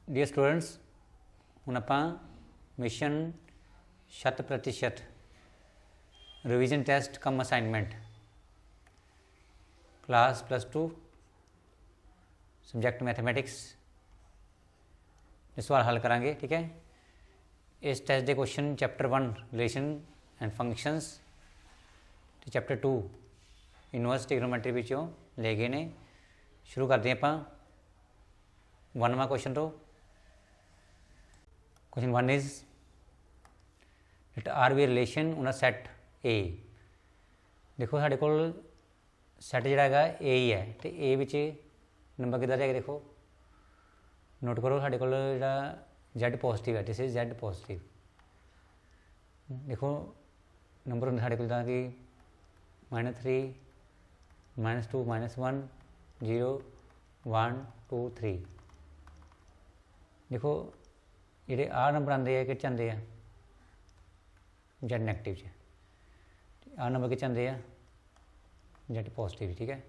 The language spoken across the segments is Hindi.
डियर स्टूडेंट्स, ਹੁਣ ਆਪਾਂ mission 100% revision test cum assignment class +2 subject mathematics इस सवाल हल करांगे। ठीक है, इस टेस्ट के question chapter 1 relation and functions तो चैप्टर 2 इनवर्स ट्रिग्नोमेट्री विचों ले गए ने। शुरू करते हैं ਆਪਾਂ 1वां क्वेश्चन तो। Question 1 is it R be relation on a set A. देखो साढ़े को सैट जोड़ा है ए ही है, तो ए विच नंबर कितना जाएगा, देखो नोट करो। साढ़े को जो Z पॉजिटिव है, दिस इज Z पॉजिटिव। देखो नंबर होंगे साढ़े को कि -3 -2 -1 0 1 2 3। देखो ਜਿਹੜੇ ਆ नंबर आते हैं कि आते हैं Z नैगेटिव च, आ नंबर कि आते हैं Z पॉजिटिव। ठीक है,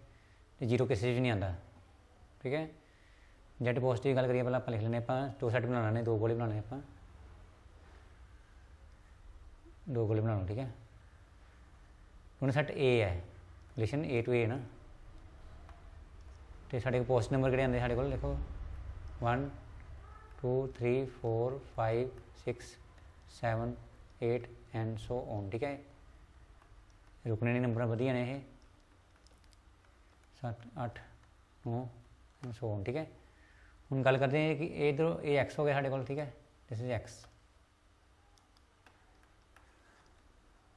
तो 0 किसी नहीं आता। ठीक है, Z पॉजिटिव की गल करिए पहले आप लिख लेने, आप 2 सैट बनाने ने, 2 गोले बनाने आप 2 गोले बना लो। ठीक है, उन्हें सैट ए है, रिलेशन A to A ना, तो साढ़े पॉजिटिव नंबर कि आते साढ़े को देखो 1 2 3 4 5 6 7 8 एंड सो ऑन। ठीक है, रुकने नहीं नंबर वधिया ने, 7 8 9 एंड सो ऑन। ठीक है, हम गल करते हैं कि इधर ये एक्स हो गया साढ़े को। ठीक है, this is x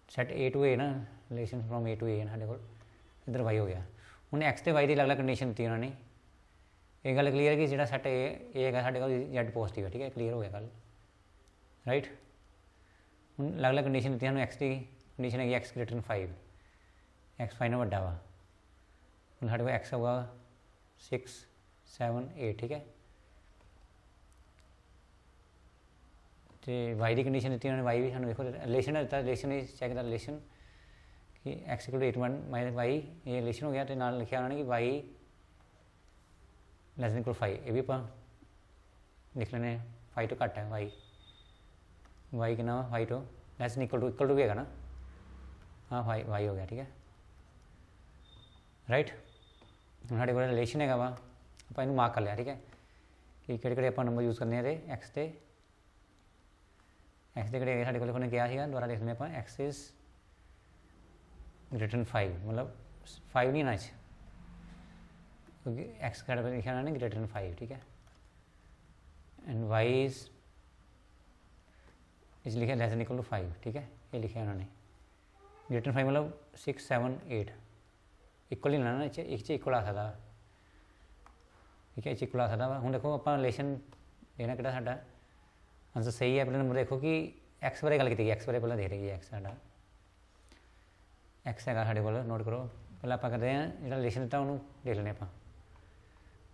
set A to A ना, relation from A to A साढ़े को। इधर वाई हो गया, उन्हें एक्स तो वाई की अलग अलग कंडीशन दी उन्होंने। ये गल क्लीयर है कि जो सैट ए है साढ़े को Z पॉजिटिव है। ठीक है, क्लीयर हो गया गल, राइट। हम अलग अलग कंडीशन दी, एक्स की कंडीशन है एक्स ग्रेटर 5, एक्स 5 वड्डा वा। हम साढ़े को एक्स होगा 6 7 8। ठीक है, तो वाई की कंडीशन दी उन्होंने, वाई भी सू देखो रिलेशन दिता, रिलेशन चैक द रिलेशन कि x equal to 8 1 minus y, ये रिलेशन हो गया। तो नाल लिखा उन्होंने कि वाई लैस दैन इक्वल 5, ये भी आप लिख लेने 5 तो घट है वाई, वाई कितना 5 तो लैस दैन इक्वल टू भी है ना, हाँ वाई हो गया। ठीक है, राइट। हम साढ़े को रिलेशन है वा, आप इनू मार्क कर लिया। ठीक है, कि किहड़े आप नंबर यूज़ करने हैं एक्स के किहड़े साढ़े को उन्हें कहा सीगा, दोबारा लिख लें आप एक्स इज ग्रेटर 5, मतलब 5 नहीं आना चाहिए क्योंकि एक्स का लिखा उन्होंने ग्रेटर देन 5। ठीक है, एंड वाई इज लिखा लेस देन इक्वल टू 5। ठीक है, ये लिखा उन्होंने ग्रेटर 5 मतलब 6 7 8 इक्वल ही लेना, एक इक्वल आ सकता। ठीक है, इक्वल आ सकता वा। हम देखो आप रिलेशन देना कि साडा आंसर सही है। पहले नंबर देखो कि एक्स बारे गल की, एक्स बारे पहले देख रही है, एक्स साडा एक्स है साढ़े को, नोट करो। पहले आप करते हैं जो रिलेशन दिता उन्होंने देख लेने आप।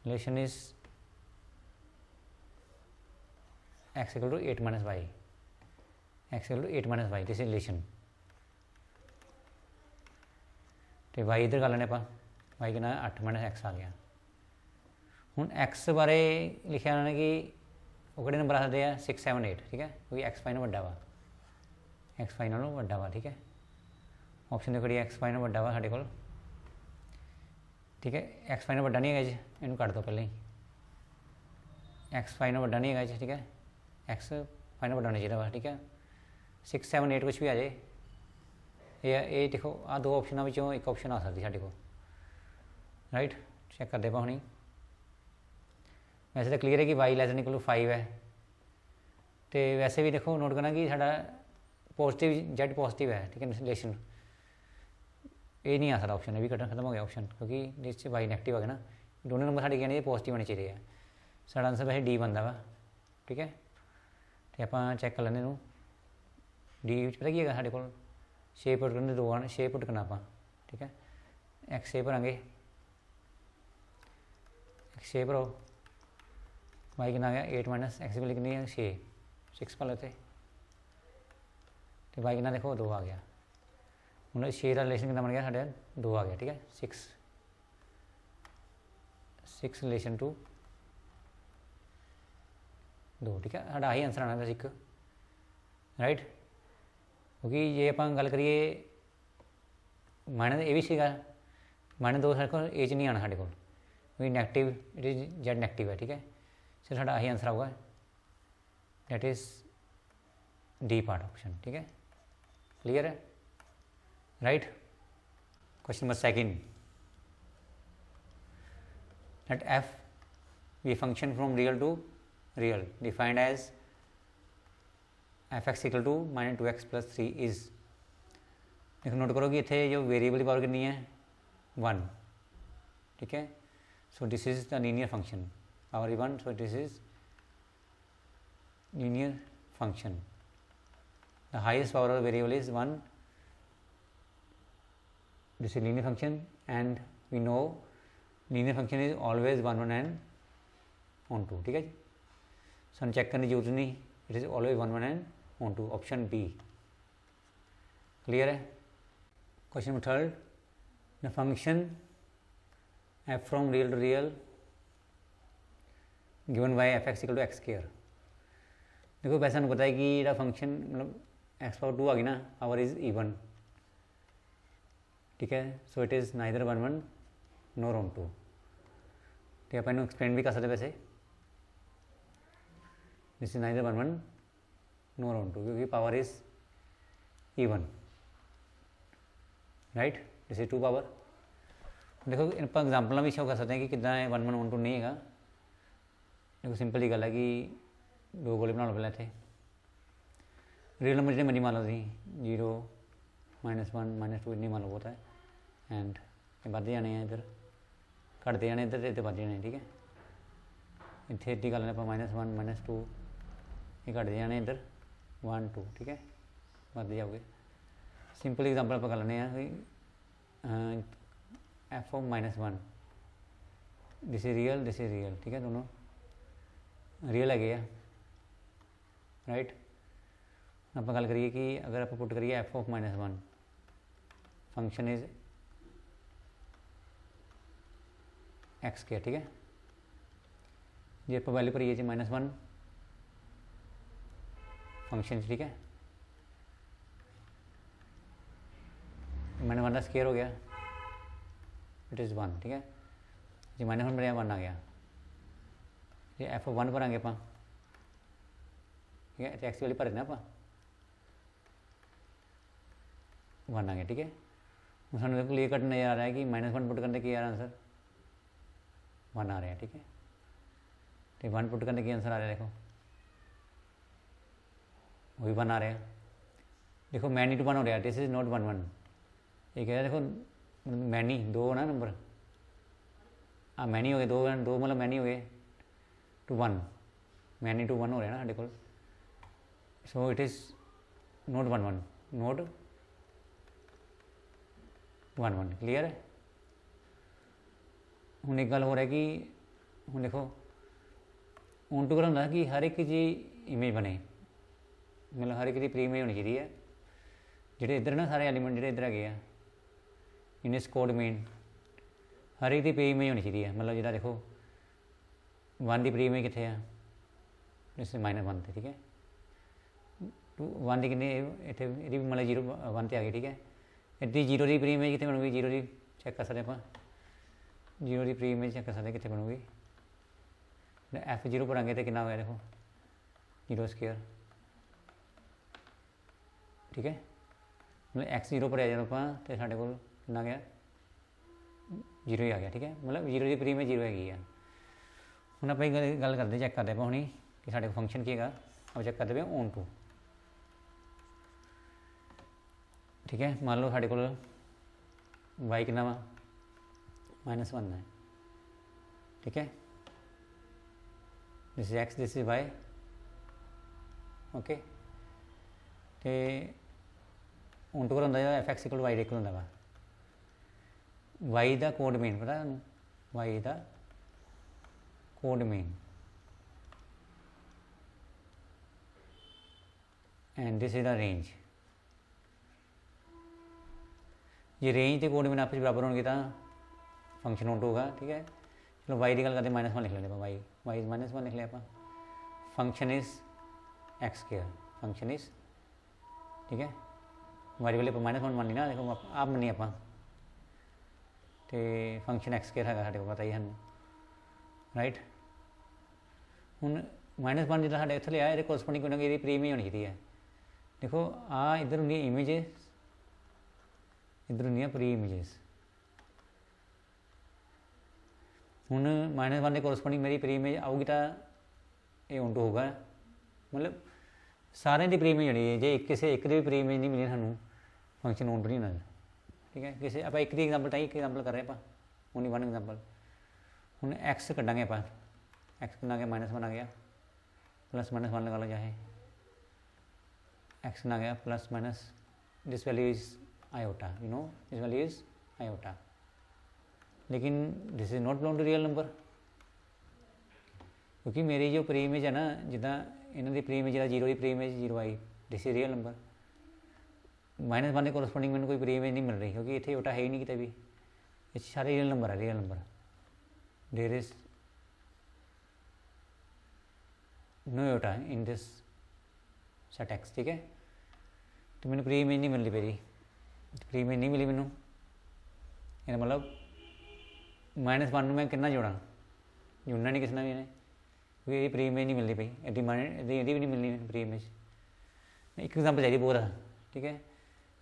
Relation is x equal to 8 minus y, x equal to 8 minus y, this is relation. तो वाई इधर कर लेने आप, वाई कितना 8 माइनस एक्स आ गया। हूँ एक्स बारे लिखा उन्होंने कि वो कि नंबर आ सकते हैं 6 7 8। ठीक है, क्योंकि एक्स 5 वड्डा वा, एक्स 5 नालों वड्डा वा। ठीक है, ऑप्शन देखो एक्स 5 वड्डा वा साढ़े को। ठीक है, एक्स 5 वड्डा नहीं है जी, इनू कट दो पहले ही, एक्स 5 वड्डा नहीं है जी। ठीक है, एक्स 5 वड्डा होना चाहिए वा। ठीक है, 6 7 8 कुछ भी आ जाए, ये देखो आ 2 ऑप्शनों में एक ऑप्शन आ सकती साढ़े को, राइट। चेक करते पाओ नहीं, वैसे तो क्लीयर है कि y less than equal to 5 है। तो वैसे भी देखो नोट करना कि साडा पॉजिटिव Z पॉजिटिव है। ठीक है, रिलेशन ये नहीं आ सकता ऑप्शन, ये भी खत्म हो गया ऑप्शन, क्योंकि जिस वाई नैगेटिव हो गया ना, दोनों नंबर साढ़े कहने पॉजिटिव होने चाहिए। साढ़ा आंसर वैसे डी बनता वा। ठीक है, तो आप चैक कर लें डी पता की है साढ़े को 6 पुट करने 2 आने, 6 पुट करना आप। ठीक है, एक्स 6 भरांगे, एक्स 6 भरो, वाई कितना आ गया 8 माइनस एक्स की कितनी है 6 भर लेते, तो वाई कितना देखो 2 आ गया। हूँ 6 का रिलेशन कितना बन गया साढ़े 2 आ गया। ठीक है, 6 रिलेशन टू 2, ठीक है, साडा आही आंसर आना बस एक, राइट। क्योंकि जे आप गल करिए माइनस, ये भी सीगा -2 साढ़े को ए च नहीं आना साढ़े को, क्योंकि negative it is Z negative है, ठीक है। सिर्फ साढ़ा आही आंसर आऊगा, that is D part option, ठीक है, क्लियर है, right. Question number second, let F be function from real to real defined as F x equal to -2x + 3 is. देखो नोट करो कि इतने जो वेरिएबल की पावर कितनी है 1, ठीक है। So this is the linear function power 1, so this is linear function, the highest power of variable is 1, this is linear function and we know linear function is always 1 1 and on 2, ठीक है जी। सो चेक करने की जरूरत नहीं, it is always 1 1 and on 2, option B, clear है। Question number third, the function F from real to real given by F x equal to X square. देखो वैसे हमें पता है कि जो फंक्शन मतलब एक्स पावर 2 आ गई ना, पावर इज इवन, ठीक है। So it is neither 1 1 nor on 2, ठीक है। अपन एक्सप्लेन भी कर सकते वैसे, this is neither 1 1 nor on 2, क्योंकि power is even, right. This is 2 power. देखो आप एग्जाम्पल भी शो कर सकते हैं कि कितना है 1 1 ऑन 2 नहीं है। देखो सिंपल ही गल है कि 2 गोले बना लो पहले थे, रियल नंबर जितने मर्जी मान लो, 0 -1 -2 इतनी मान लो बहुत है, एंड ये बढ़ते जाने हैं, इधर घटते जाने, इधर इतने बढ़ते जाने, ठीक है। इतने इतनी गल आप -1 -2 ये घटते जाने, इधर 1 2, ठीक है, बढ़ते जाओगे। सिंपल एग्जाम्पल आप कर लेने हैं, F of -1, this is real, ठीक है, दोनों रियल है, राइट। आप गल करिए कि अगर आप पुट करिए F of -1 function is x के, ठीक है। जे आप वैल्यू भरीए जी -1 फंक्शन, ठीक है, -1 का स्क्वायर हो गया, इट इज़ 1, ठीक है जी। -1 भरिया 1 आ गया जी, एफ ऑफ 1 भरांगे आप, ठीक है, तो एक्स वाली भर देना आप 1 आ गया, ठीक है। हम सानू क्लियर कट नजर आ रहा है कि -1 पुट करने की आंसर 1 आ रहा है, ठीक है। तो 1 पुट करने की आंसर आ रहा है, देखो वो भी 1 आ रहा है। देखो मैनी टू 1 हो रहा है, दिस इज नॉट 1 1, ये कह रहा है देखो मैनी 2 ना नंबर, हाँ मैनी हो गए, 2 मतलब मैनी हो गए टू 1, मैनी टू 1 हो रहा है ना साढ़े को। So it is not 1 1, not 1 1, clear है। हूँ एक गल हो रहा है कि हूँ देखो ऑन टू होंगे कि हर एक जी इमेज बने, मतलब हर एक की प्री इमेज होनी चाहिए है, जोड़े इधर ना सारे एलीमेंट जो इधर है इन इस कोड मेन हर एक की प्री इमेज होनी चाहिए है। मतलब जो देखो 1 की प्री इमेज कितने है, जैसे -1 थे, ठीक है। 1 की कितने इतने मतलब 0 1 से आ गई, ठीक है। इतनी 0 की प्री इमेज कितने बनूगी, 0 की चेक कर सकते आप, 0 की प्री इमेज चेक कर सकते कितने बनूगी। F0 पर आएंगे तो कितना हो गया, देखो 0 स्क्वायर, ठीक है। मतलब x0 पर आ जाओ आप तो साढ़े को कितना गया 0 ही आ गया, ठीक है। मतलब 0 की प्री इमेज 0 हैगी है। हम आप गल करते चेक करते पे हूँ कि साढ़े फंक्शन की है, अब चेक करते पे ऑन टू, ठीक है। मान लो साढ़े को y कितना वा -1 है, ठीक है। This is x, this is y, okay. तो ऑन टू होंगे f x equal y equal होंगे वा वाई का कोड मेन पता है, वाई का code main and this is the range. ये रेंज तो कोड मेन आपस बराबर होंगे तो फंक्शन ऑन टू होगा, ठीक है। चलो वाई की गल करते -1 लिख लेंगे, वाई -1 लिख लिया आप। Function is x square, function is, ठीक है, वेरिएबल पर -1 मान ली ना, देखो आप मनी आप तो फंक्शन एक्स स्क्वायर है साढ़े को पता ही है, राइट। हूँ -1 जो साढ़े इतने लिया ये कोरसपोंडिंग कोई ना कोई प्री इमेज होनी चाहिए है। देखो आ इधर होंगी इमेजेस, इधर होंगे प्री इमेजेस। हूँ -1 के कोरसपोंडिंग मेरी प्री इमेज आऊगी तो ये ऑन टू होगा, मतलब सारे की प्री इमेज होनी है। जो किसी एक भी प्री इमेज नहीं मिली सूँ फंक्शन ऑन टू नहीं होना, ठीक है। किसी आप एक एग्जाम्पल ताई एक एग्जाम्पल कर रहे हैं आप, ओनली वन एग्जाम्पल। हूँ एक्स कटांगे आप, एक्स कितना आ गया -1 आ गया, +-1 लगा लो चाहे, एक्स कितना आ गया plus this value is iota, you know this value is iota, लेकिन this is not belong to real number, क्योंकि मेरी जो प्री इमेज है ना, जिदा इन्हों की प्री इमेज जो 0 की pre image 0 I, this is real number. -1 के कोरसपोंडिंग मैंने कोई प्री इमेज नहीं मिल रही, क्योंकि इतने ओटा है ही नहीं कितने भी, ये सारे रियल नंबर है, real number. There is no ओटा इन दिस सेट एक्स, ठीक है। तो मैंने प्री इमेज नहीं मिल रही, मेरी प्री इमेज नहीं मिली मैनू, ये मतलब -1 मैं कितना जोड़ा, जुड़ना नहीं किसी ने भी, इन्हें क्योंकि ये प्री इमेज नहीं मिलती पई, एडी भी नहीं मिलनी प्री इमेज। एक एग्जाम्पल चाहिए पूरा, ठीक है।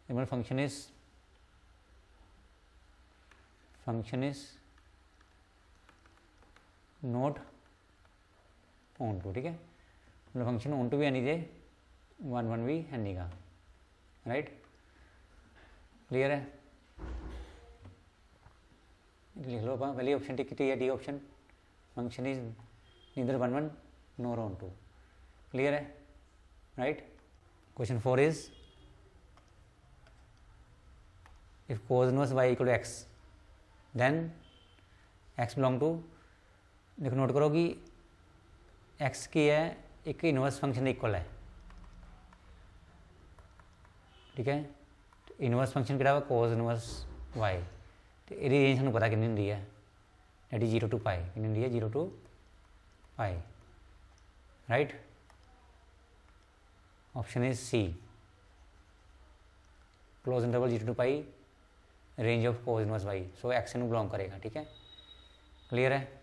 मतलब function is not onto, ठीक है। मतलब फंक्शन ऑन टू भी आनी चाहिए, 1 भी है नहीं का, राइट, क्लियर है। लिख लो आप पहली ऑप्शन टिक है, D option, function is neither 1 nor onto, clear है, right. Question 4 is if cos inverse y equal to X then X belong to, देखो नोट करो कि एक्स की है एक इनवर्स फंक्शन इक्वल है, ठीक है। इनवर्स फंक्शन कि cos इनवर्स y, तो ये रेंज सूँ पता कि होंगी है, दैट इज 0 to π, कि होंगी है 0 to π, right. Option is C, close interval 0 to π, range of cos inverse y, so X में बिलोंग करेगा, ठीक है, क्लियर है।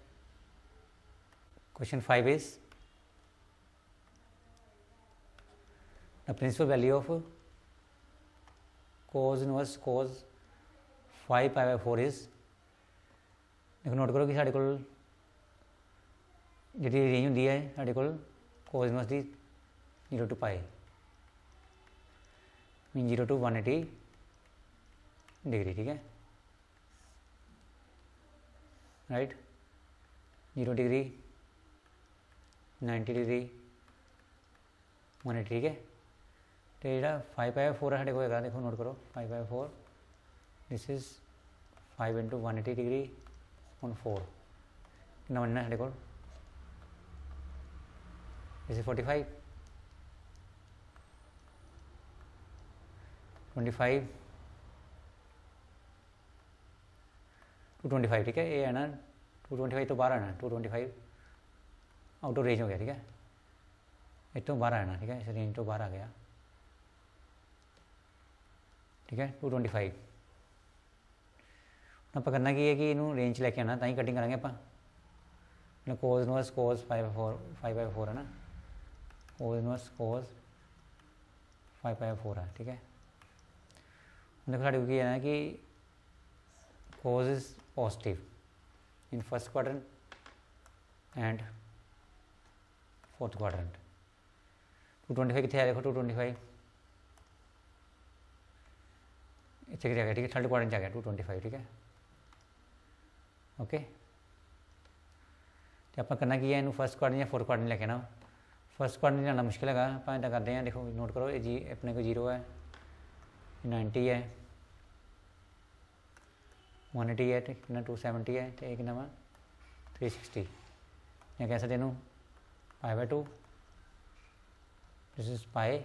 Question 5 is the principal value of cos inverse cos 5π/4 is, देखो नोट करो कि साढ़े को जी रेंज होंगी है साढ़े को cos इनवर्स की 0 to π, मीन 0 to 180 डिग्री, ठीक है, राइट। 0 डिग्री 90 डिग्री 180, ठीक है। तो जो 5/4 है साढ़े को होगा, देखो नोट करो 5/4, दिस इज 5 × 180 डिग्री ऑन 4, कितना बनना है साढ़े को, दिस इज 45, 25 225, ठीक है। ये है ना 225 तो बाहर आना, 225 आउट ऑफ रेंज हो गया, ठीक है, ये तो बाहर आना, ठीक है, इस रेंज तो बाहर आ गया, ठीक है। 225 आप करना की है कि इनू रेंज लैके आना, ताई कटिंग करेंगे आप, cos इनवर्स cos 5/4 है ना, cos इनवर्स cos 5/4 है, ठीक है। देखो साढ़े को है ना कि cos is positive in first quadrant and fourth quadrant. 225 कितने आया, देखो 225 इतने कितने आ गया, ठीक है, थर्ड क्वाड्रेंट आ गया 225, ठीक है, ओके। तो आप करना की है इन फर्स्ट क्वाड्रेंट या फोर्थ क्वाड्रेंट लेके आना, फर्स्ट क्वाड्रेंट लाना मुश्किल है, आप इतना करते हैं, देखो नोट करो ये जी अपने को 0 है, 90 है, 180 है, कितना 270 है, तो एक नवा 360, या कैसे देनू π/2, this is pi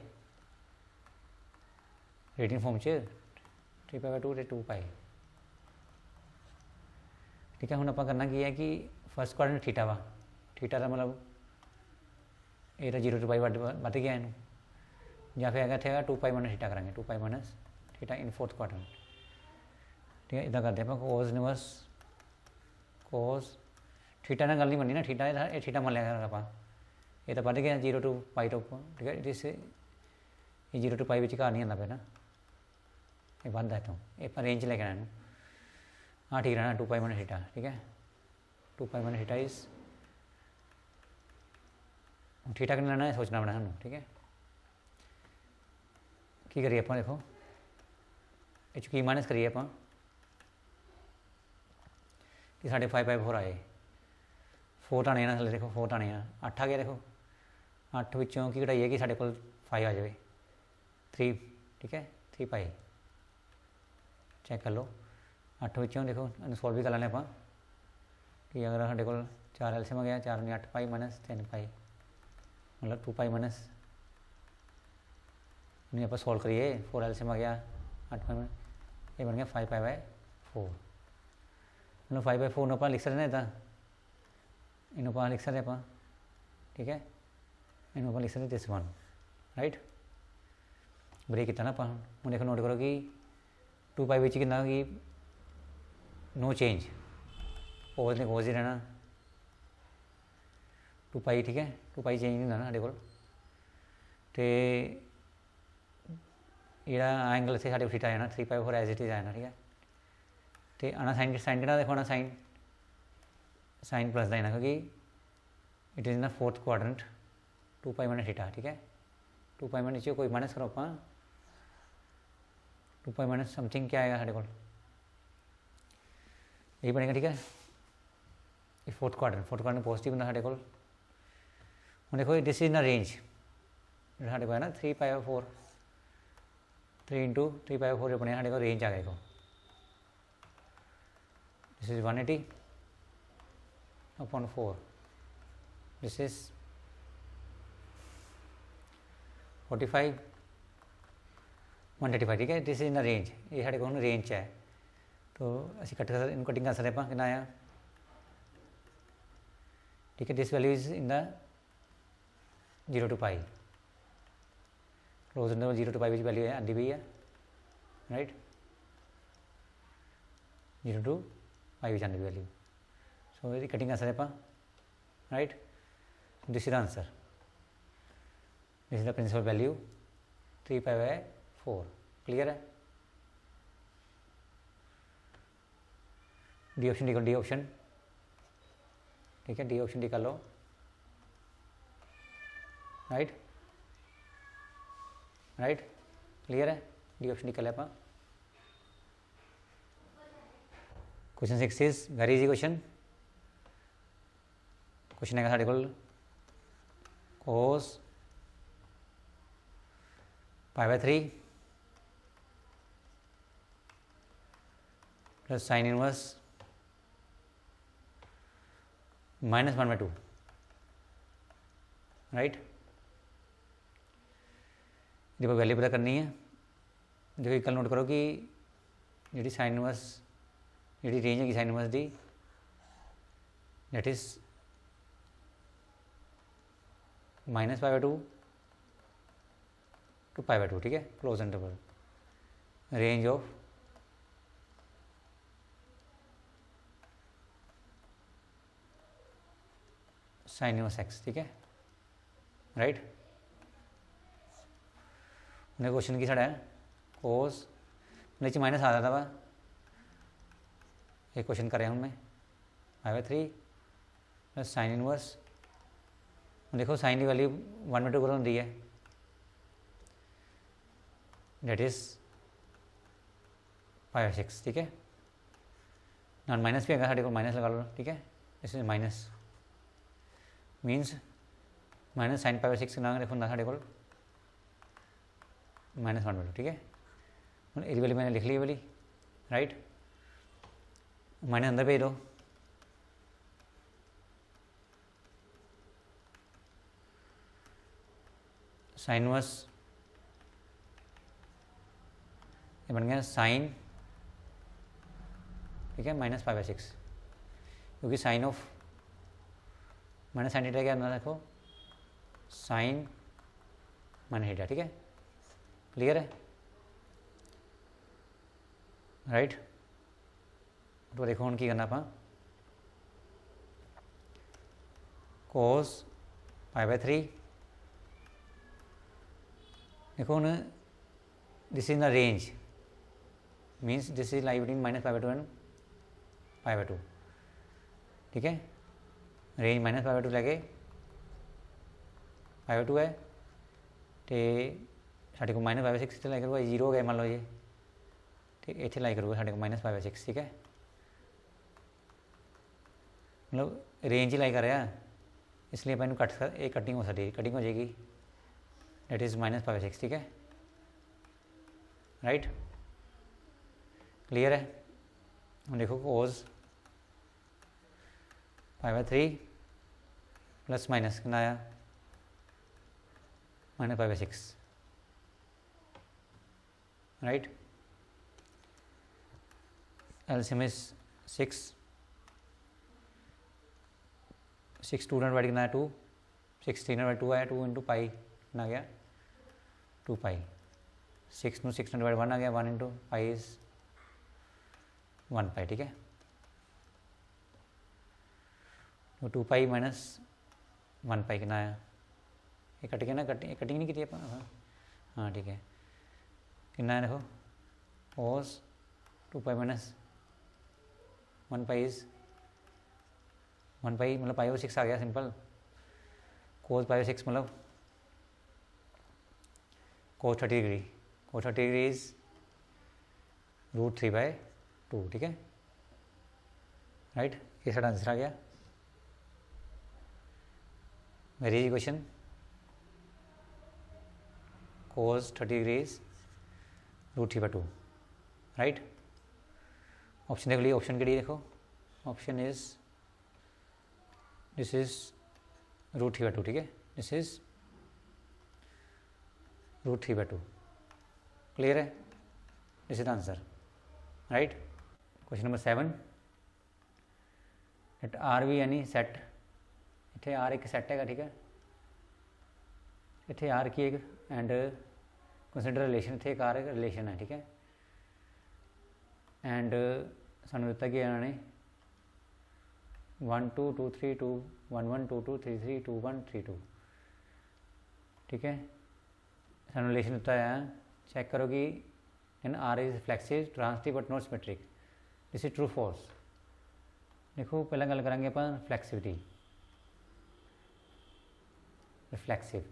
rating form 3π/2 ਤੇ 2π, ठीक है। हम आप करना की है कि फर्स्ट क्वाड्रेंट थीटा वा, थीटा का मतलब ये तो 0 to पाई बढ़ गया इनू, या फिर इतने है 2 पाई माइनस थीटा करेंगे, 2 pi minus theta in fourth quadrant. ठीक है, इदा करते हैं कोस इनवर्स कोस थीटा ना गल नहीं बननी ना, थीटा ये थीटा मान लिया आप, ये तो बढ़ गया 0 to पाई तो। ठीक है, जिस ये 0 to पाई घर नहीं आता पे ना, ये बढ़ता इतों, ये रेंज लेके आना, हाँ ठीक रहना 2 पाई माइनस थीटा। ठीक है, 2 pi minus theta is theta कितना लेना है सोचना पड़ना सानू। ठीक है, की करिए आप देखो ये की माइनस करिए आप कि साढ़े 5 पाई 4 आए, 4 आने ना थले, देखो 4 आने 8 आ गया, देखो 8 विचों की घटाइए कि साढ़े को 5 आ जाए 3। ठीक है, 3 पाई चेक कर लो, 8 विचों देखो सॉल्व भी कर लें आप कि अगर साढ़े को 4 एलसीएम आ गया, 4 ने 8 पाई माइनस 3 पाई मतलब 2 पाई माइनस, नहीं आप सॉल्व करिए 4 एलसीएम आ गया 8 पाई माइनस, ये बन गया 5 पाई बाय 4, मतलब 5 बाय 4 आप लिख सकते हैं इतना, इन आप लिख सकते आप। ठीक है, इन आप लिख सकते दिस वन, राइट ब्रेक किया ना आप हूँ देखो, नोट करो कि 2 पाई कि नो चेंज, कोस ने कोस ही रहना 2 पाई। ठीक है, 2 पाई चेंज नहीं होना साढ़े को, जोड़ा एंगल से साढ़े थीटा आना 3 पाई 4 एज इट इज आना। ठीक है, तो आना साइन साइन कितना देखो आना साइन साइन प्लस का आना, क्योंकि it is in the fourth quadrant 2 pi minus theta. ठीक है, 2 पाई माइनस कोई माइनस करो आप 2 पाई माइनस समथिंग क्या आएगा साढ़े को, यही बनेगा। ठीक है, ये फोर्थ क्वाड्रेंट पॉजिटिव होना साढ़े को। हम देखो दिस इज इन रेंज साढ़े को है ना 3 पाई 4 3 इंटू 3 पाई 4 जो बने साढ़े को रेंज आ गया देखो, this is 180 upon 4, this is 45 135। ठीक है, दिस इज इन रेंज, ये साढ़े को रेंज है, तो असी कट कर इन कटिंग कर सकते हैं कितना आया। ठीक है, this value is in the 0 to pi, close interval 0 to pi value है आती हुई है, राइट 0 to पाई आती वैल्यू, सो ये कटिंग कर सकते आप, right this is the answer, this is the principal value 3 pi by 4। Clear है, डी ऑप्शन निकाल, डी ऑप्शन। ठीक है, डी ऑप्शन निकाल लो, राइट राइट क्लियर है, डी ऑप्शन निकाले आप। Question 6 is very easy question है साढ़े को cos pi by 3 plus sine inverse minus 1/2, right जो वैल्यू पता करनी है। देखो एक गल नोट करो कि जी साइन इनवर्स जी रेंज है साइन इनवर्स की दैट इज माइनस -π/2 to π/2। ठीक है, close interval range of sine inverse x। ठीक है, राइट उन्हें क्वेश्चन की साढ़ा है कोस नीचे माइनस आ जाता वा, एक क्वेश्चन करें हूँ मैं π/3 प्लस साइन इनवर्स, देखो साइन की वैल्यू 1/2 करो होती है डेट इज π/6। ठीक है, नॉन माइनस भी है साढ़े को, माइनस लगा लो। ठीक है, इस माइनस मीनस माइनस साइन π/6 ना देखो ना साढ़े को -1/2। ठीक है, हम ये वाली मैंने लिख ली वाली, राइट माइनस अंदर भेज दो, साइन इनवर्स ये बन गया साइन। ठीक है, -π/6 क्योंकि sine of minus sine theta क्या अंदर देखो साइन माइनस थीटा, ठीक है, क्लियर है, राइट। तो देखो हम की करना आप cos π/3 देखो हम this is the range means this is lie between -π/2 and π/2, ठीक है, रेंज -π/2 लैके π/2 है तो साढ़े को -π/6 इतने लाई करूँगा, 0 हो गया मान लो ये, तो इतने लाई करूँगा साढ़े को -π/6, ठीक है, मतलब रेंज ही लाई कर रहा, इसलिए अपन कट एक कटिंग हो सकती है, कटिंग हो जाएगी, डेट इज़ -π/6, ठीक है, राइट, क्लियर है। हम देखो cos π/3 प्लस माइनस कितना आया -π/6, राइट, एलसीएम इज 6 2 डिवाइड कितना है 2, 6 3 डिवाइड 2 आया, 2 इंटू पाई कितना आ गया 2 पाई, 6 में 6 डिवाइड 1 आ गया, 1 इंटू पाई इज 1 पाई, ठीक है, तो 2 पाई माइनस 1 पाई कितना आया, ये कट गया ना, कटिंग नहीं की अपन, हाँ ठीक है, कितना है देखो cos 2 pi minus 1 pi is 1 पाई मतलब π/6 आ गया सिंपल, cos π/6 मतलब cos 30 degree, cos 30 degree is √3/2, ठीक है, राइट, ये सारा आंसर आ गया। Very question cos 30 degree is √3/2, right. Option देख लीजिए, ऑप्शन के लिए देखो, ऑप्शन इज दिस इज √3/2, ठीक है, दिस इज √3/2, क्लियर है, this is the answer, right. Question number 7 एट आर वी यानी सैट, इतने आर एक सैट है, ठीक है, इतने आर की एक एंड कंसिडर रिलेशन, इतने एक आर एक रिलेशन है, ठीक है, एंड सानू दिता कि इन्होंने 1 2 2 3 2 1 1 2 2 3 3 2 1 3 2, ठीक है, सानू रिलेशन दिता है, चेक करो कि N R is reflexive transitive but not symmetric, this is true false. देखो पहला गल करेंगे अपन फ्लैक्सिविटी, रिफ्लैक्सिव,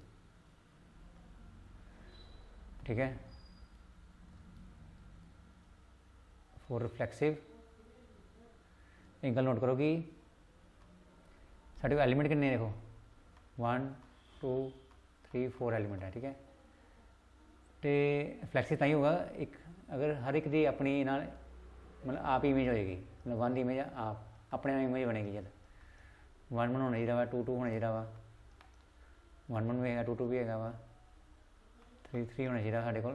ठीक है, फॉर रिफ्लैक्सिव एक गल नोट करो कि साढ़े को एलीमेंट कितने देखो 1 2 3 4 एलीमेंट है, ठीक है, तो फ्लैक्सिव ताई होगा एक अगर हर एक दी अपनी ना मतलब आप इमेज होएगी, मतलब 1 दी इमेज आप अपने इमेज बनेगी, जब 1 1 होना चाहिए वा, 2 2 होना चाहिए वा, 1 1 भी है 2 2 भी है वा, 3 3 होना चाहिए साढ़े को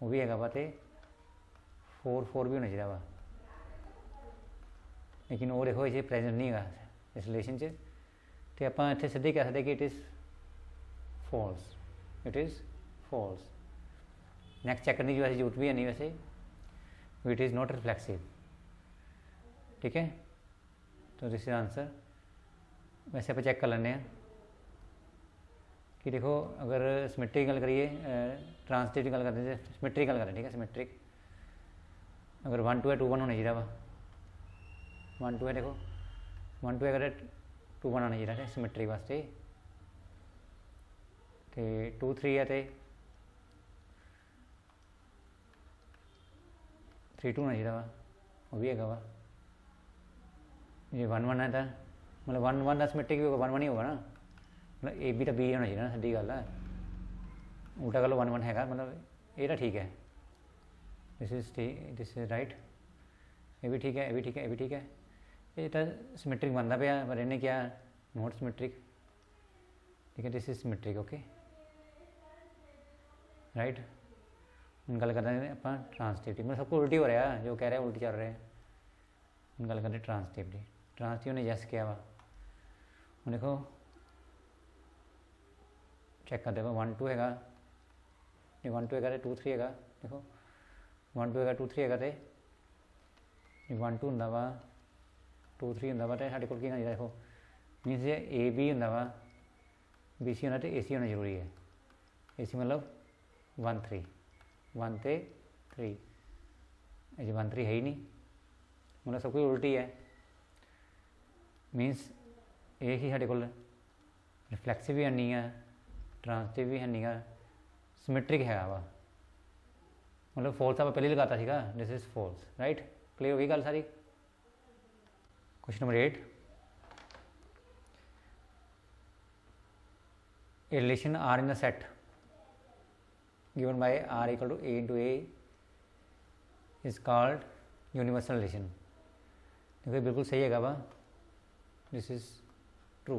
वो भी है वा, तो 4 4 भी होना चाहिए वा, लेकिन वो देखो इसे प्रेजेंट नहीं है इस रिलेशन से, तो आप इतने सीधे कह सकते कि it is false, it is false. Next check करने की वैसे जरूरत भी है नहीं, वैसे इट इज़ नॉट रिफ्लेक्सिव, ठीक है, तो दिस इज आंसर। वैसे आप चेक कर लेने हैं कि देखो अगर सिमेट्रिक गल करिए, ट्रांसटिव की गल करते हैं, सिमेट्रिक गल करें, ठीक है, सिमेट्रिक अगर 1 2 है 2 1 होना चाहिए वा, 1 2 है देखो 1 2 अगर 2 1 आना चाहिए सिमेट्रिक वास्ते, तो 2 3 है तो 3 2 होना चाहिए वा, वो भी है वा, ये 1 1 है तो मतलब 1 1 का सिमेट्रिक भी होगा, 1 1 ही होगा ना, मतलब ए बी तो बी होना चाहिए ना, सीधी गल है, उल्टा कर लो 1 1 है, मतलब ये तो ठीक है, दिस इज राइट, ये भी ठीक है, ये भी ठीक है, ये भी ठीक है, ये तो सिमेट्रिक बनता पाया, पर इन्हें क्या नॉट सिमेट्रिक, ठीक है, this is symmetric, okay, right. हम गल करते हैं आप ट्रांसटिविटी, मतलब सबको उल्टी हो रहा है, जो कह रहे हैं उल्टी चल रहे हैं, हम गल करते ट्रांसटिविटी, ट्रांसटिव ने यस किया वा, देखो चेक कर देखो 1 2 हैगा, ये 1 2 हैगा तो 2 3 हैगा, देखो 1 2 हैगा 2 3 हैगा तो 1 2 ਹੁੰਦਾ ਵਾ 2 3 ਹੁੰਦਾ ਵਾ ਤੇ ਸਾਡੇ ਕੋਲ ਕੀ ਹੋਣਾ ਦੇਖੋ मीनस जे ए बी ਹੁੰਦਾ ਵਾ बी सी होना तो ए सी होना जरूरी है, ए सी मतलब 1 3 1 ਤੇ 3 ਇਹ 1 3 है ही नहीं, मतलब सब कुछ उल्टी है। मीनस ये ही साढ़े कोल रिफ्लैक्सिव भी है, ट्रांसटिव भी है, सिमेट्रिक है वा, मतलब फॉल्स आप पहले लगाता सीगा, this is false, right. Clear होगी गल सारी। Question number 8, a relation R in the set given by R equal to A into A is called universal relation। देखो बिल्कुल सही है वा, this is true.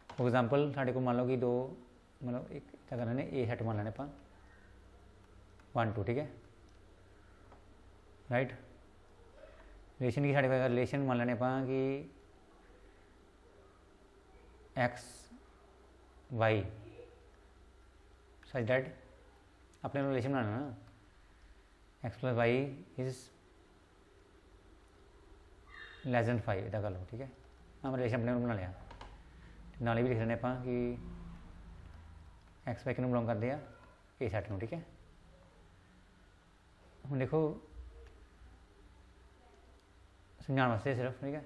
For example साढ़े को मान लो कि दो मतलब एक क्या करना है ए सैट मान लेने आप 1 2, ठीक है राइट। रिलेशन की साढ़े को रिलेशन मान लेने आप कि एक्स वाई सच डैट अपने रिलेशन बनाना ना, x plus y is less than 5 इदा कर लो, ठीक है। हम रिलेशन अपने बना लिया, नाले भी लिख लेने आप कि एक्स वाई किनू बिलोंग करते हैं ए सैट में, ठीक है। हम देखो समझाने वास्ते सिर्फ, ठीक है,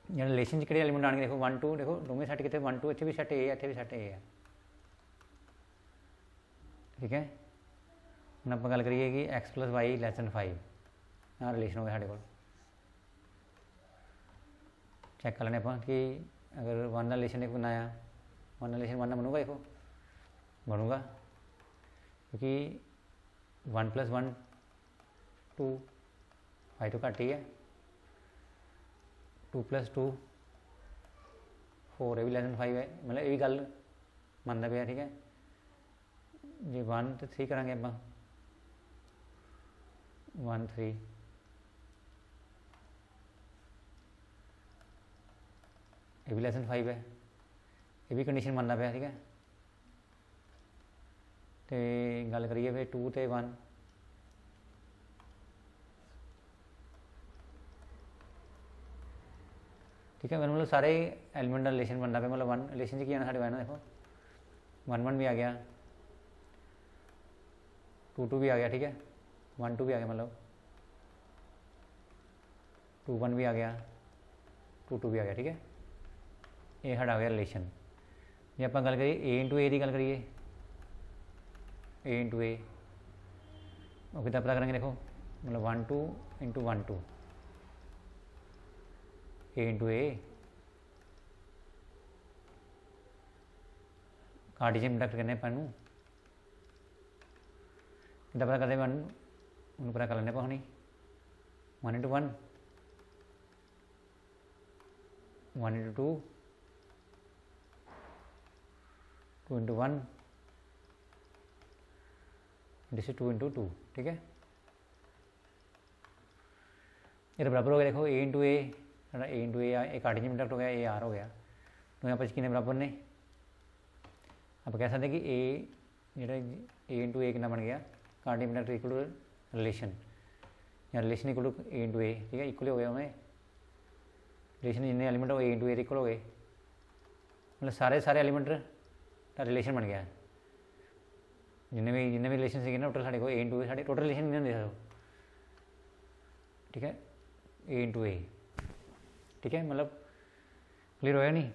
जो रिलेशन कि एलीमेंट आने देखो 1 2, देखो दोवें सैट कितने 1 2, इतने भी सैट ए है, इतने भी सैट ए है, ठीक है। हम आप गल करिए कि x plus y less than 5 a relation हो गया साढ़े को। चेक कर लेने आप कि अगर 1 का रिलेशन एक बनाया 1 का रिलेशन 1 बनूगा, देखो बनूगा क्योंकि 1 प्लस 1 2 5 तो घट ही है, 2 प्लस 2 4 ये भी लैस दैन 5 है, मतलब ये भी गल मानता पे, ठीक है। जी 1 तो 3 करा आप 1 3 ये भी लैस दैन 5 है, ये भी कंडीशन मानता पे, ठीक है। तो गल करिए फिर 2 तो 1, ठीक है। मतलब सारे एलिमेंट का रिलेशन बनना पे, मतलब 1 रिलेशन की आना साढ़े ना, देखो 1 1 भी आ गया, 2 2 भी आ गया, ठीक है, 1 2 भी आ गया, मतलब 2 1 भी आ गया, 2 2 भी आ गया, ठीक है। ये साढ़ा आ गया रिलेशन। जे आप गल करिए ए इंटू ए की गल करिए, ए इंटू ए वो कितना पता करेंगे, देखो मतलब 1 2 इंटू 1 2 ए इंटू ए कार्टेशियन प्रोडक्ट करने अपन कितना पता करते 1 पता कर लेने पा नहीं 1 into 1 1 into 2 2 into 1 this is 2 into 2, ठीक है। ये बराबर हो गया, देखो ए इंटू ए इंटू ए कार्टेशियन प्रोडक्ट हो गया, ए आर हो गया, तो यहाँ पर कितने बराबर ने आप कह सकते कि ए जो ए इंटू ए कितना बन गया cartesian product equal to relation, या relation equal to A into A, ठीक है, इक्वल हो गया उन्हें रिलेशन जिन्हें एलिमेंट हो ए इंटू ए इक्वल हो गए, मतलब सारे एलिमेंट का रिलेशन बन गया, जिन्हें भी रिलेशन से ना टोटल साढ़े को ए इंटू ए टोटल रिलेशन नहीं होंगे, ठीक है, ए इंटू ए, ठीक है, मतलब क्लियर होया नहीं।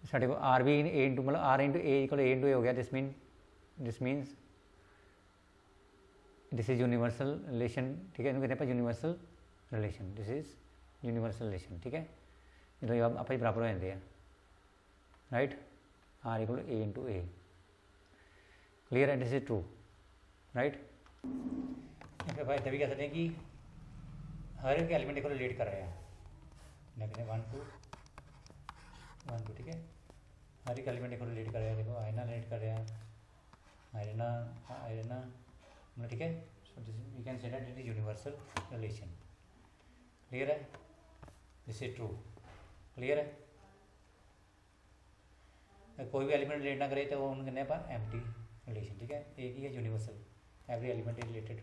साढ़े को आर भी ए इंटू मतलब R into A equal A into A हो गया, this means this is universal relation, ठीक है, कहते हैं universal relation, this is universal relation, ठीक है। जो आप बराबर हो जाते हैं, right, R equal A into A, clear है, दिस इज ट्रू, राइट। भाई तभी कह सकते हैं कि हर एक एलिमेंट को रिलेट कर रहे हैं, कहते हैं 1 2 1 2, ठीक है, हर एक एलिमेंट को रिलेट कर रहे हैं, देखो आयरन रिलेट कर रहे हैं, आयरन मतलब, ठीक है। So this we can say that it is universal relation, clear है, दिस इज ट्रू, क्लियर है। कोई भी एलिमेंट रिलेट ना करे तो उन्होंने कहने आप एम्प्टी रिलेशन, ठीक है। एक ही है universal, every element is related,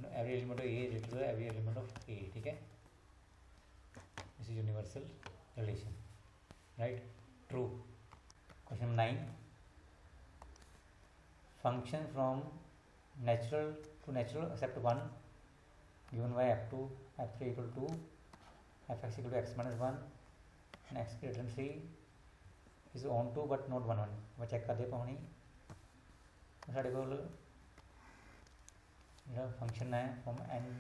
every element of A related to every element of A, ठीक है। This is universal relation, right, true. Question number 9, function from natural to natural except 1 given by f2 f3 equal to fx equal to x minus 1 and x greater than 3 is on to but not 1 1। मैं चेक करते पानी साढ़े को जो फंक्शन है फ्रॉम n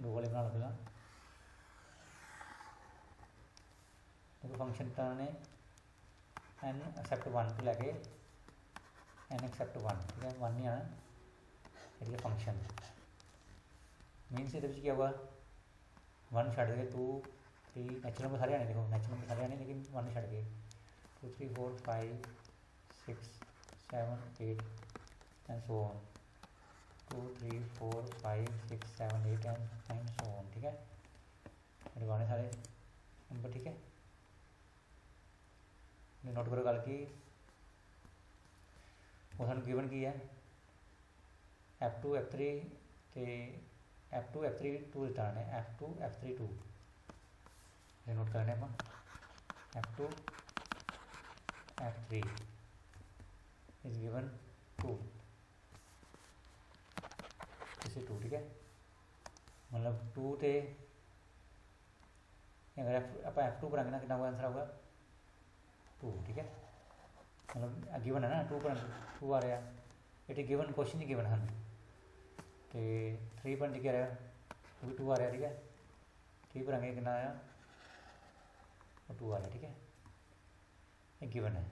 दो वाले बना लगा देखो फंक्शन ने n एक्सेप्ट 1 तो लैके n एक्सेप्ट 1, ठीक है, 1 नहीं आना ये फंक्शन मीनस ये क्या होगा 1 छड़ के 2 3 नेचुरल नंबर सारे आने, देखो नेचुरल नंबर सारे आने लेकिन 1 छड़ के 2 3 4 5 6 7 8 and so on, 2 3 4 5 6 7 8 and so on, ठीक है, लगाने सारे नंबर, ठीक है। नोट करो गल की वो सानू गिवन की है f2 f3 तो f2 f3 2 रिटर्न है, f2 f3 2 ये नोट करने आप f2 f3 इज गिवन 2 इसे 2, ठीक है, मतलब 2 थे अगर आप f2 करेंगे ना कितना होगा आंसर होगा 2, ठीक है, मतलब गिवन है ना 2 पर 2 आ रहा है, it is given question he given है तो 3 पर क्या रहा वो भी 2 आ रहा है, ठीक है, 3 पर आगे कितना आया और 2 आ रहा है, ठीक है, ये गिवन है।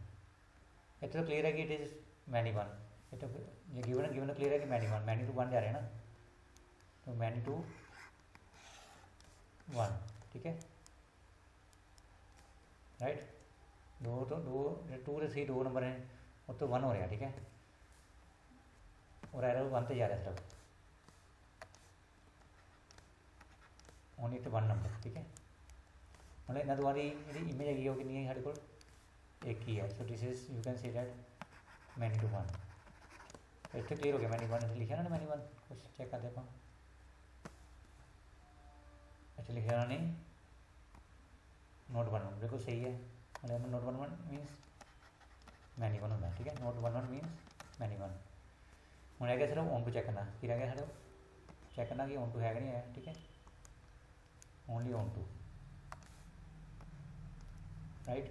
इतने तो क्लियर है कि इट इज़ मैनी वन, ये तो ये गिवन तो क्लियर है कि मैनी वन, मैनी टू 1 जा रहे हैं ना, तो मैनी टू 1, ठीक है, राइट, दो तो 2 से 3 2 नंबर हैं और तो 1 हो रहा है, ठीक है, और एरर 1 ते जा रहा है सिर्फ ओनली तो 1 नंबर, ठीक है, मतलब इन्होंने दोबारा जी इमेज हैगी वो कि साढ़े को एक ही है, so this is you can see that many to 1, इतने क्लियर हो गया मैनी 1 लिखा ना मैनी 1, कुछ चेक करते आप अच्छा लिखा उन्होंने नोट 1 1 बिल्कुल सही है, मतलब नोट 1 1 मीनस मैनी 1 होता है, ठीक है, नोट 1 1 मीनस मैनी 1। हूँ रह गया सिर्फ ऑन टू चेक करना, कि रह गया साढ़े चेक करना कि ऑन टू है कि नहीं है, ठीक है, only onto, right,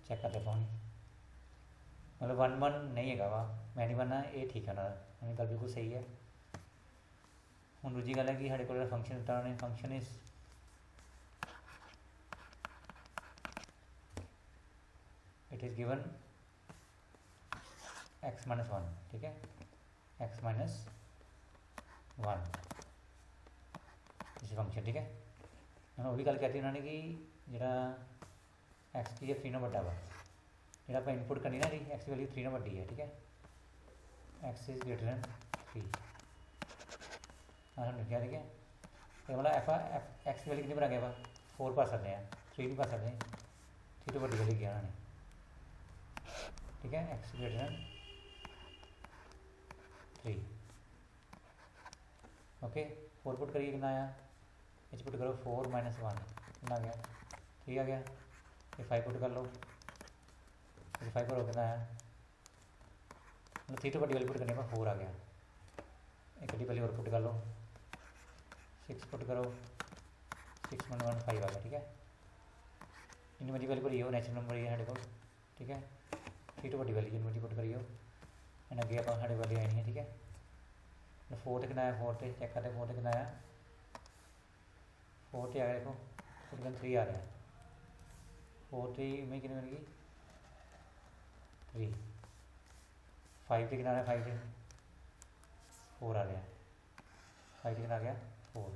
check करते पानी मतलब 1 1 नहीं है वा मैनी 1 है ये, ठीक है ना, उन्होंने गल बिल्कुल सही है। हूँ दूजी गल है कि साढ़े को फंक्शन दिता उन्होंने function is it is given x minus 1, ठीक है, x माइनस 1 इस फंक्शन, ठीक है, मैं वो भी गल कहती उन्होंने कि जो एक्स की 3 ना बड़ा वा जो आप इनपुट करनी ना जी एक्स की वैल्यू 3 ना वड्डी है, ठीक है, एक्स इज ग्रेटर दैन 3 हाँ हम लिखा, ठीक है, तो मतलब एफ एक्स की वैल्यू कितनी पर आ गया वा 4 पा सकते हैं, 3 नहीं पा सकते, 3 तो वड्डी वैल्यू किया उन्होंने, ठीक है, x greater than 3, okay, 4 put करिए कितना आया, एच पुट करो 4 माइनस 1 कितना आ गया 3 आ गया, ये 5 पुट कर लो, 5 पर हो कितना आया, मतलब 3 तो बड़ी वाली पुट करने पर 4 आ गया, एक बड़ी वाली और पुट कर लो, 6 पुट करो 6 1 1 5 आ गया, ठीक है, इन मर्जी वाली पर ये हो नेचुरल नंबर ये साढ़े को, ठीक है, 3 तो बड़ी वाली जिन मर्जी पुट करियो एंड अगे आप साढ़े वाली आई है, ठीक है, 4 कितना आया 4 से चेक करते 4 कितना आया 4 से आ गया, देखो पुट 3 आ रहा है, 4 से में कितनी बन गई 3, 5 से कितना आ रहा है 5 से 4 आ गया, 5 से कितना आ गया 4,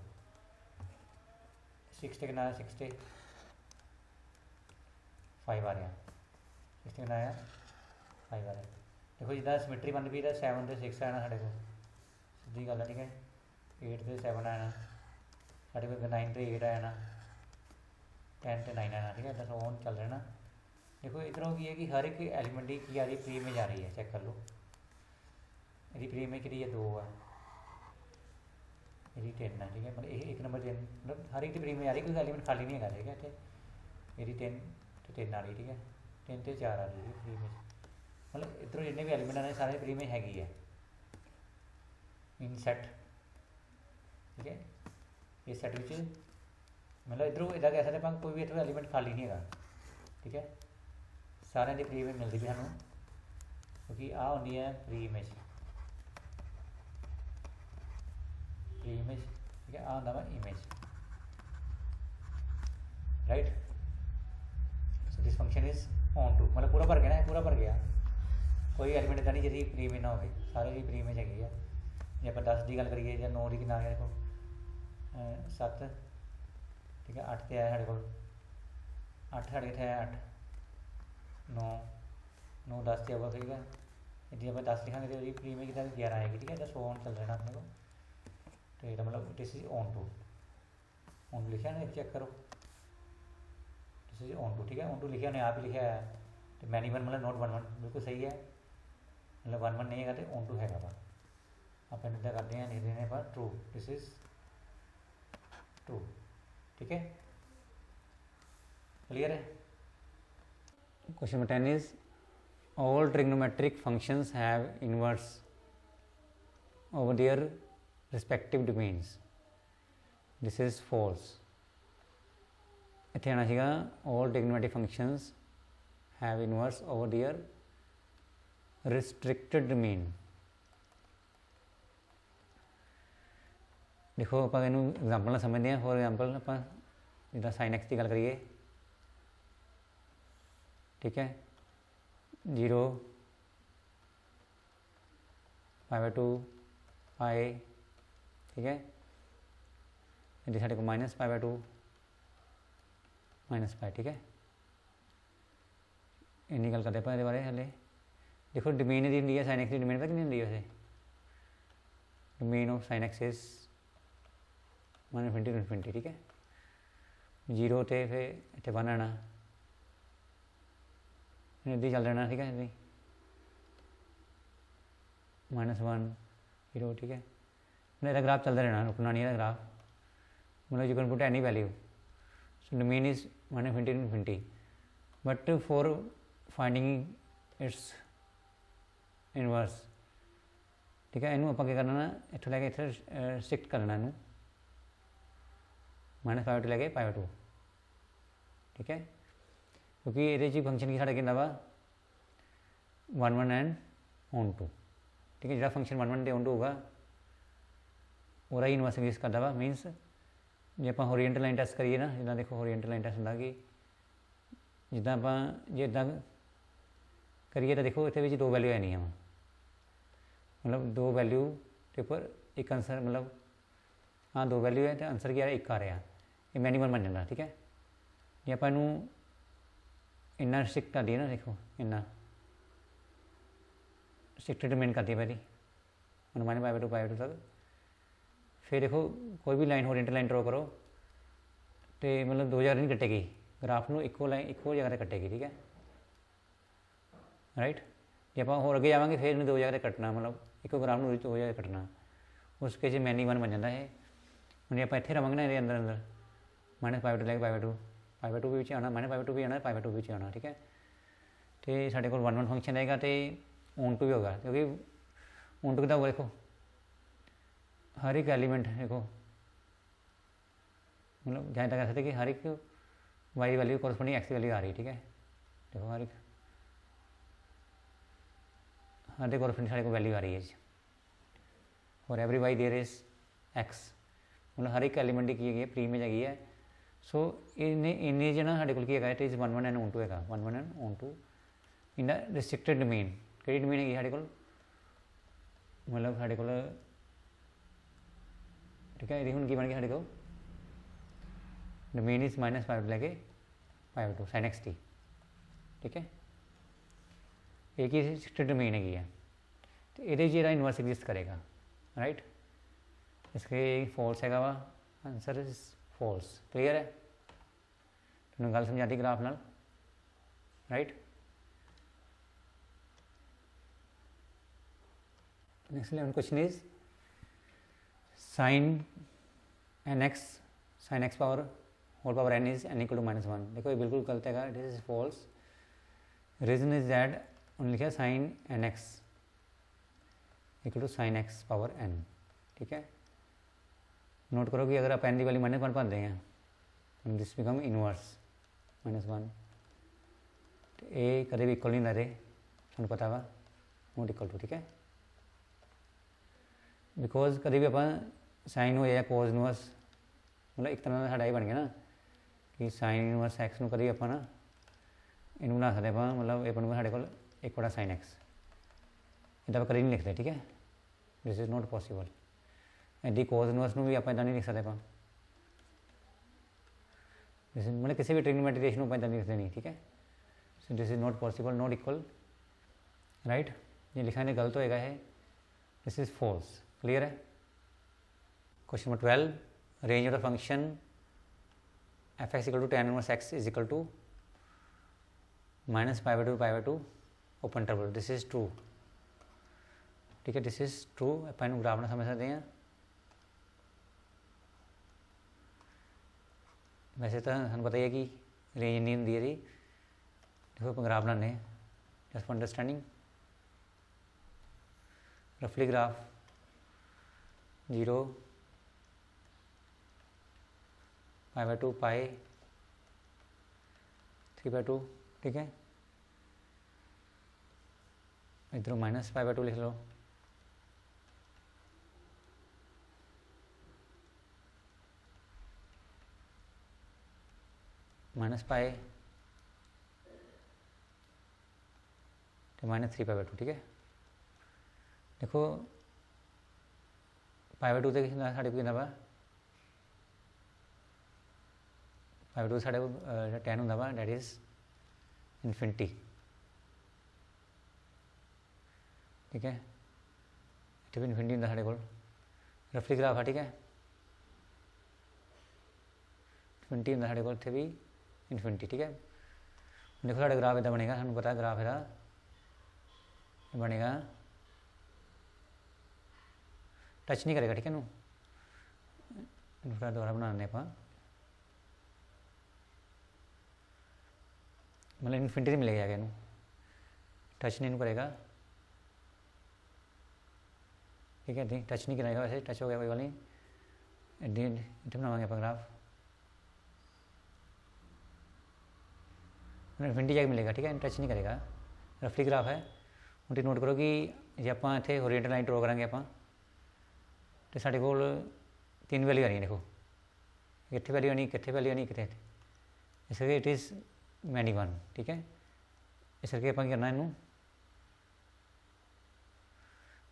6 से कितना आया 6 से 5 आ रहा, 6 से कितना आया 5 आ रहा, देखो जिदा सिमेट्री बन पी 7 से 6 आना साढ़े को सीधी गल है, ठीक है, 8 से 7 आना साढ़े को 9 से 8 आया ना, 10 ਤੇ 9 ਆਣਾ, ਠੀਕ ਹੈ, ਤਾਂ ऑन ਚੱਲ ਰਿਹਾ ਨਾ। देखो इधरों की है कि हर एक एलिमेंट की आ रही प्री इमेज आ रही है, चेक कर लो। यदि प्री इमेज की 2 है, यदि 10 है, ठीक है, मतलब एक नंबर 10, मतलब हर एक की प्री इमेज आ रही, कोई एलिमेंट खाली नहीं है, ठीक है। तो यदि 10 तो 10 आ रही, ठीक है, 10 तो 4 आ रही प्री इमेज, मतलब इधरों जितने भी एलिमेंट आने सारे प्री इमेज हैगी है इन सैट, ठीक है। इस सैट में मतलब इधरों इधर कह सकते कोई भी इधरों एलिमेंट खाली नहीं है, ठीक है, सारे की प्री इमेज मिलती भी सूँ, क्योंकि आ होंगी है प्री इमेज, ठीक है, आ होंगे वा image, right. So this function is onto, मतलब पूरा भर गया ना, पूरा भर गया, कोई एलिमेंट इदा नहीं जी प्री इमेज ना हो, सारे की प्री इमेज हैगी है। जो आप 10 की गल करिए या 9 की ना है, देखो 7, ठीक है, 8 तो है साढ़े को, 8 साढ़े इतने है 8, 9 9 10 से आऊगा, ठीक है। यदि आप 10 लिखा तो प्री इमेज कितना 11 आएगी, ठीक है। तो 100 ऑन चल रहा है अपने को, तो ये मतलब this is onto, on लिखा ना, चेक करो, दिस इज ऑन टू, ठीक है, ऑन टू लिखा उन्हें आप ही लिखा है, तो मैनी वन मतलब नोट 1 1 बिल्कुल सही है, मतलब 1 1 नहीं है तो ऑन टू है वा, आप इधर करते हैं, लिख देने पर ट्रू, दिस इज ट्रू, ठीक है, क्लियर है। Question number 10 is all trigonometric functions have inverse over their respective domains, this is false। इत्थे आना सीगा all trigonometric functions have inverse over their restricted domain। देखो आप इनू एग्जाम्पल ना समझते हैं, फॉर एग्जाम्पल आप जिदा sin x की गल करिए, ठीक है, 0 π/2 पाई, ठीक है, यदि साढ़े को -π/2 -π, ठीक है, इन्नी गल करते ये बारे हले। देखो डोमेन यदि होंगी है sin x की डोमेन पता कितनी होंगी वैसे, domain of sin x is -∞, ठीक है, 0 तो फिर इतने 1 आना, इदी चल रहा, ठीक है, इदी -1 0, ठीक है, मतलब ग्राफ चलता रहना, रुकना नहीं है ग्राफ, मतलब you can put any value, so domain is -∞, but for finding it's inverse, ठीक है, इनू आप क्या करना ना, इतों लैके इतने स्ट्रिक्ट कर लेना, इनू -π/2 लैके π/2, ठीक है, क्योंकि ये फंक्शन की साढ़े कि 1 1 एंड ऑन टू, ठीक है, जो फंक्शन 1 1 ऑन टू होगा वो ही इनवर्स एग्जिस्ट करता वा, मीनस जो आप ओरिएंटल लाइन टेस्ट करिए ना, जिदा देखो ओरिएंटल लाइन टेस्ट होंगे कि जिदा आप जो इदा करिए तो देखो इतने 2 वैल्यू है नहीं है, मतलब 2 वैल्यू के उपर एक आंसर, मतलब हाँ 2 वैल्यू है तो आंसर क्या एक आ रहा, ये मैनीमल बन जाता, ठीक है। जो आप इन्ना स्ट्रिक्ट कर दिए ना, देखो इन्ना स्ट्रिक्ट डोमेन कर दिया पहली, हूँ -π/2 तक, फिर देखो कोई भी लाइन ओरिएंटल लाइन ड्रॉ करो तो मतलब 2 जगह नहीं कटेगी, ग्राफ में इको लाइन इको जगह से कटेगी, ठीक है, राइट। जो आप होर अगे जावे फिर 2 जगह से कटना, मतलब इको ग्राफ में 2 जगह कटना, उस केस मैनी वन बन जाता है। हम आप इतने रवांगे ना ये अंदर अंदर -π/2 लैके π/2 भी आना, -π/2 भी आना, π/2 भी आना, ठीक है। तो साढ़े को 1 1 फंक्शन रहेगा तो ऑन टू भी होगा, क्योंकि ऑन टू कितना होगा, देखो हर एक एलिमेंट देखो, मतलब जहाँ तक कह सकते कि हर एक Y value corresponding X value आ रही है, ठीक है, देखो हर एक कॉरस्पॉन्डिंग साढ़े को वैल्यू आ रही है, और every y there is x, मतलब हर एक एलिमेंट की है प्री इमेज हैगी है। सो इन्हें जो ना साढ़े को है इज 1 1 एंड ऑन टू है, 1 1 and onto in the restricted domain, कि डोमेन हैगी साढ़े को, मतलब साढ़े को, ठीक है, ये हूँ की बन गई साढ़े को डोमेन इज -π लैके π/2 sin x t, ठीक है, एक ही रिस्ट्रिक्टेड डोमेन हैगी है, तो ये जो इनवर्स एग्जिस्ट करेगा, राइट। इसके फॉल्स है वा, आंसर इज फॉल्स, क्लियर है। तुहानूं गल समझाती ग्राफ नाल, right. Next 11 question is sine n x, sine x power whole power n is n equal to -1। देखो ये बिल्कुल गलत है, this is false. Reason is that उन्होंने लिखा sine n x equal to sine x power n, ठीक है। नोट करो कि अगर आप एन की वैल्यू -1 पाते हैं दिस बिकम इनवर्स -1, तो ये कदे भी इक्वल नहीं ना रहे, थोड़ा पता वा, नॉट इक्वल टू, ठीक है। बिकॉज कभी भी आप साइन हो या कोज इनवर्स, मतलब एक तरह का साढ़ा ये बन गया ना कि साइन इनवर्स एक्स में कभी आप ना इन बना सकते आप, मतलब ये बनूगा साढ़े को एक बड़ा साइन एक्स, इतना कभी नहीं लिखते, ठीक है। This is not possible. एडी कोज इनवर्स भी आप इदा नहीं लिख सकते, आप मतलब किसी भी ट्रिग्नोमेट्री रेशियो में इदा नहीं लिखते नहीं, ठीक है। So this is not possible, not equal, right. ये लिखा ने गलत होएगा है, दिस इज फॉल्स, क्लियर है। Question number 12, range of the function F x equal to tan inverse X is equal to -π/2 open interval, this is true, ठीक है। दिस इज ट्रू, आप ग्राफ ना समझ सकते हैं। वैसे तो सू पता ही है कि रेंज नहीं होंगी जी, देखो आप ग्राफ बनाने जस्ट फॉर अंडरस्टैंडिंग। रफली ग्राफ 0 π/2 पाई 3/2, ठीक है। इधर -π/2 लिख लो, -π तो -3π/2, ठीक है। देखो π/2 तो साढ़े को वा π/2 साढ़े को tan होंगे वा डैट इज इनफिनिटी, ठीक है। इतने भी इनफिनिटी होंगे साढ़े को, रफली ग्राफ है, ठीक है। इनफिनिटी होंगे साढ़े को, इतने भी इनफिनिटी, ठीक है। देखो साढ़े ग्राफ इदा बनेगा, सूँ पता ग्राफ इदा बनेगा, टच नहीं करेगा, ठीक है। थोड़ा दोबारा बना लें आप, मतलब इनफिनिटी से मिलेगा क्या, टच नहीं करेगा, ठीक है। टच नहीं करेगा, वैसे टच हो गया कोई वाली इतने बनावे आप ग्राफ, इनफिनिटी जाके मिलेगा, ठीक है। टच नहीं करेगा, रफली ग्राफ है। ਹੁਣ नोट करो कि जे आप इतने ओरिएंटल लाइन ड्रॉ करांगे आप तो साढ़े को 3 वैल्यू आनी, देखो कितने वैल्यू आनी, कितने वैल्यू आनी, कितने, इस करके इट इज़ मैनी वन, ठीक है। इस करके आप करना इनू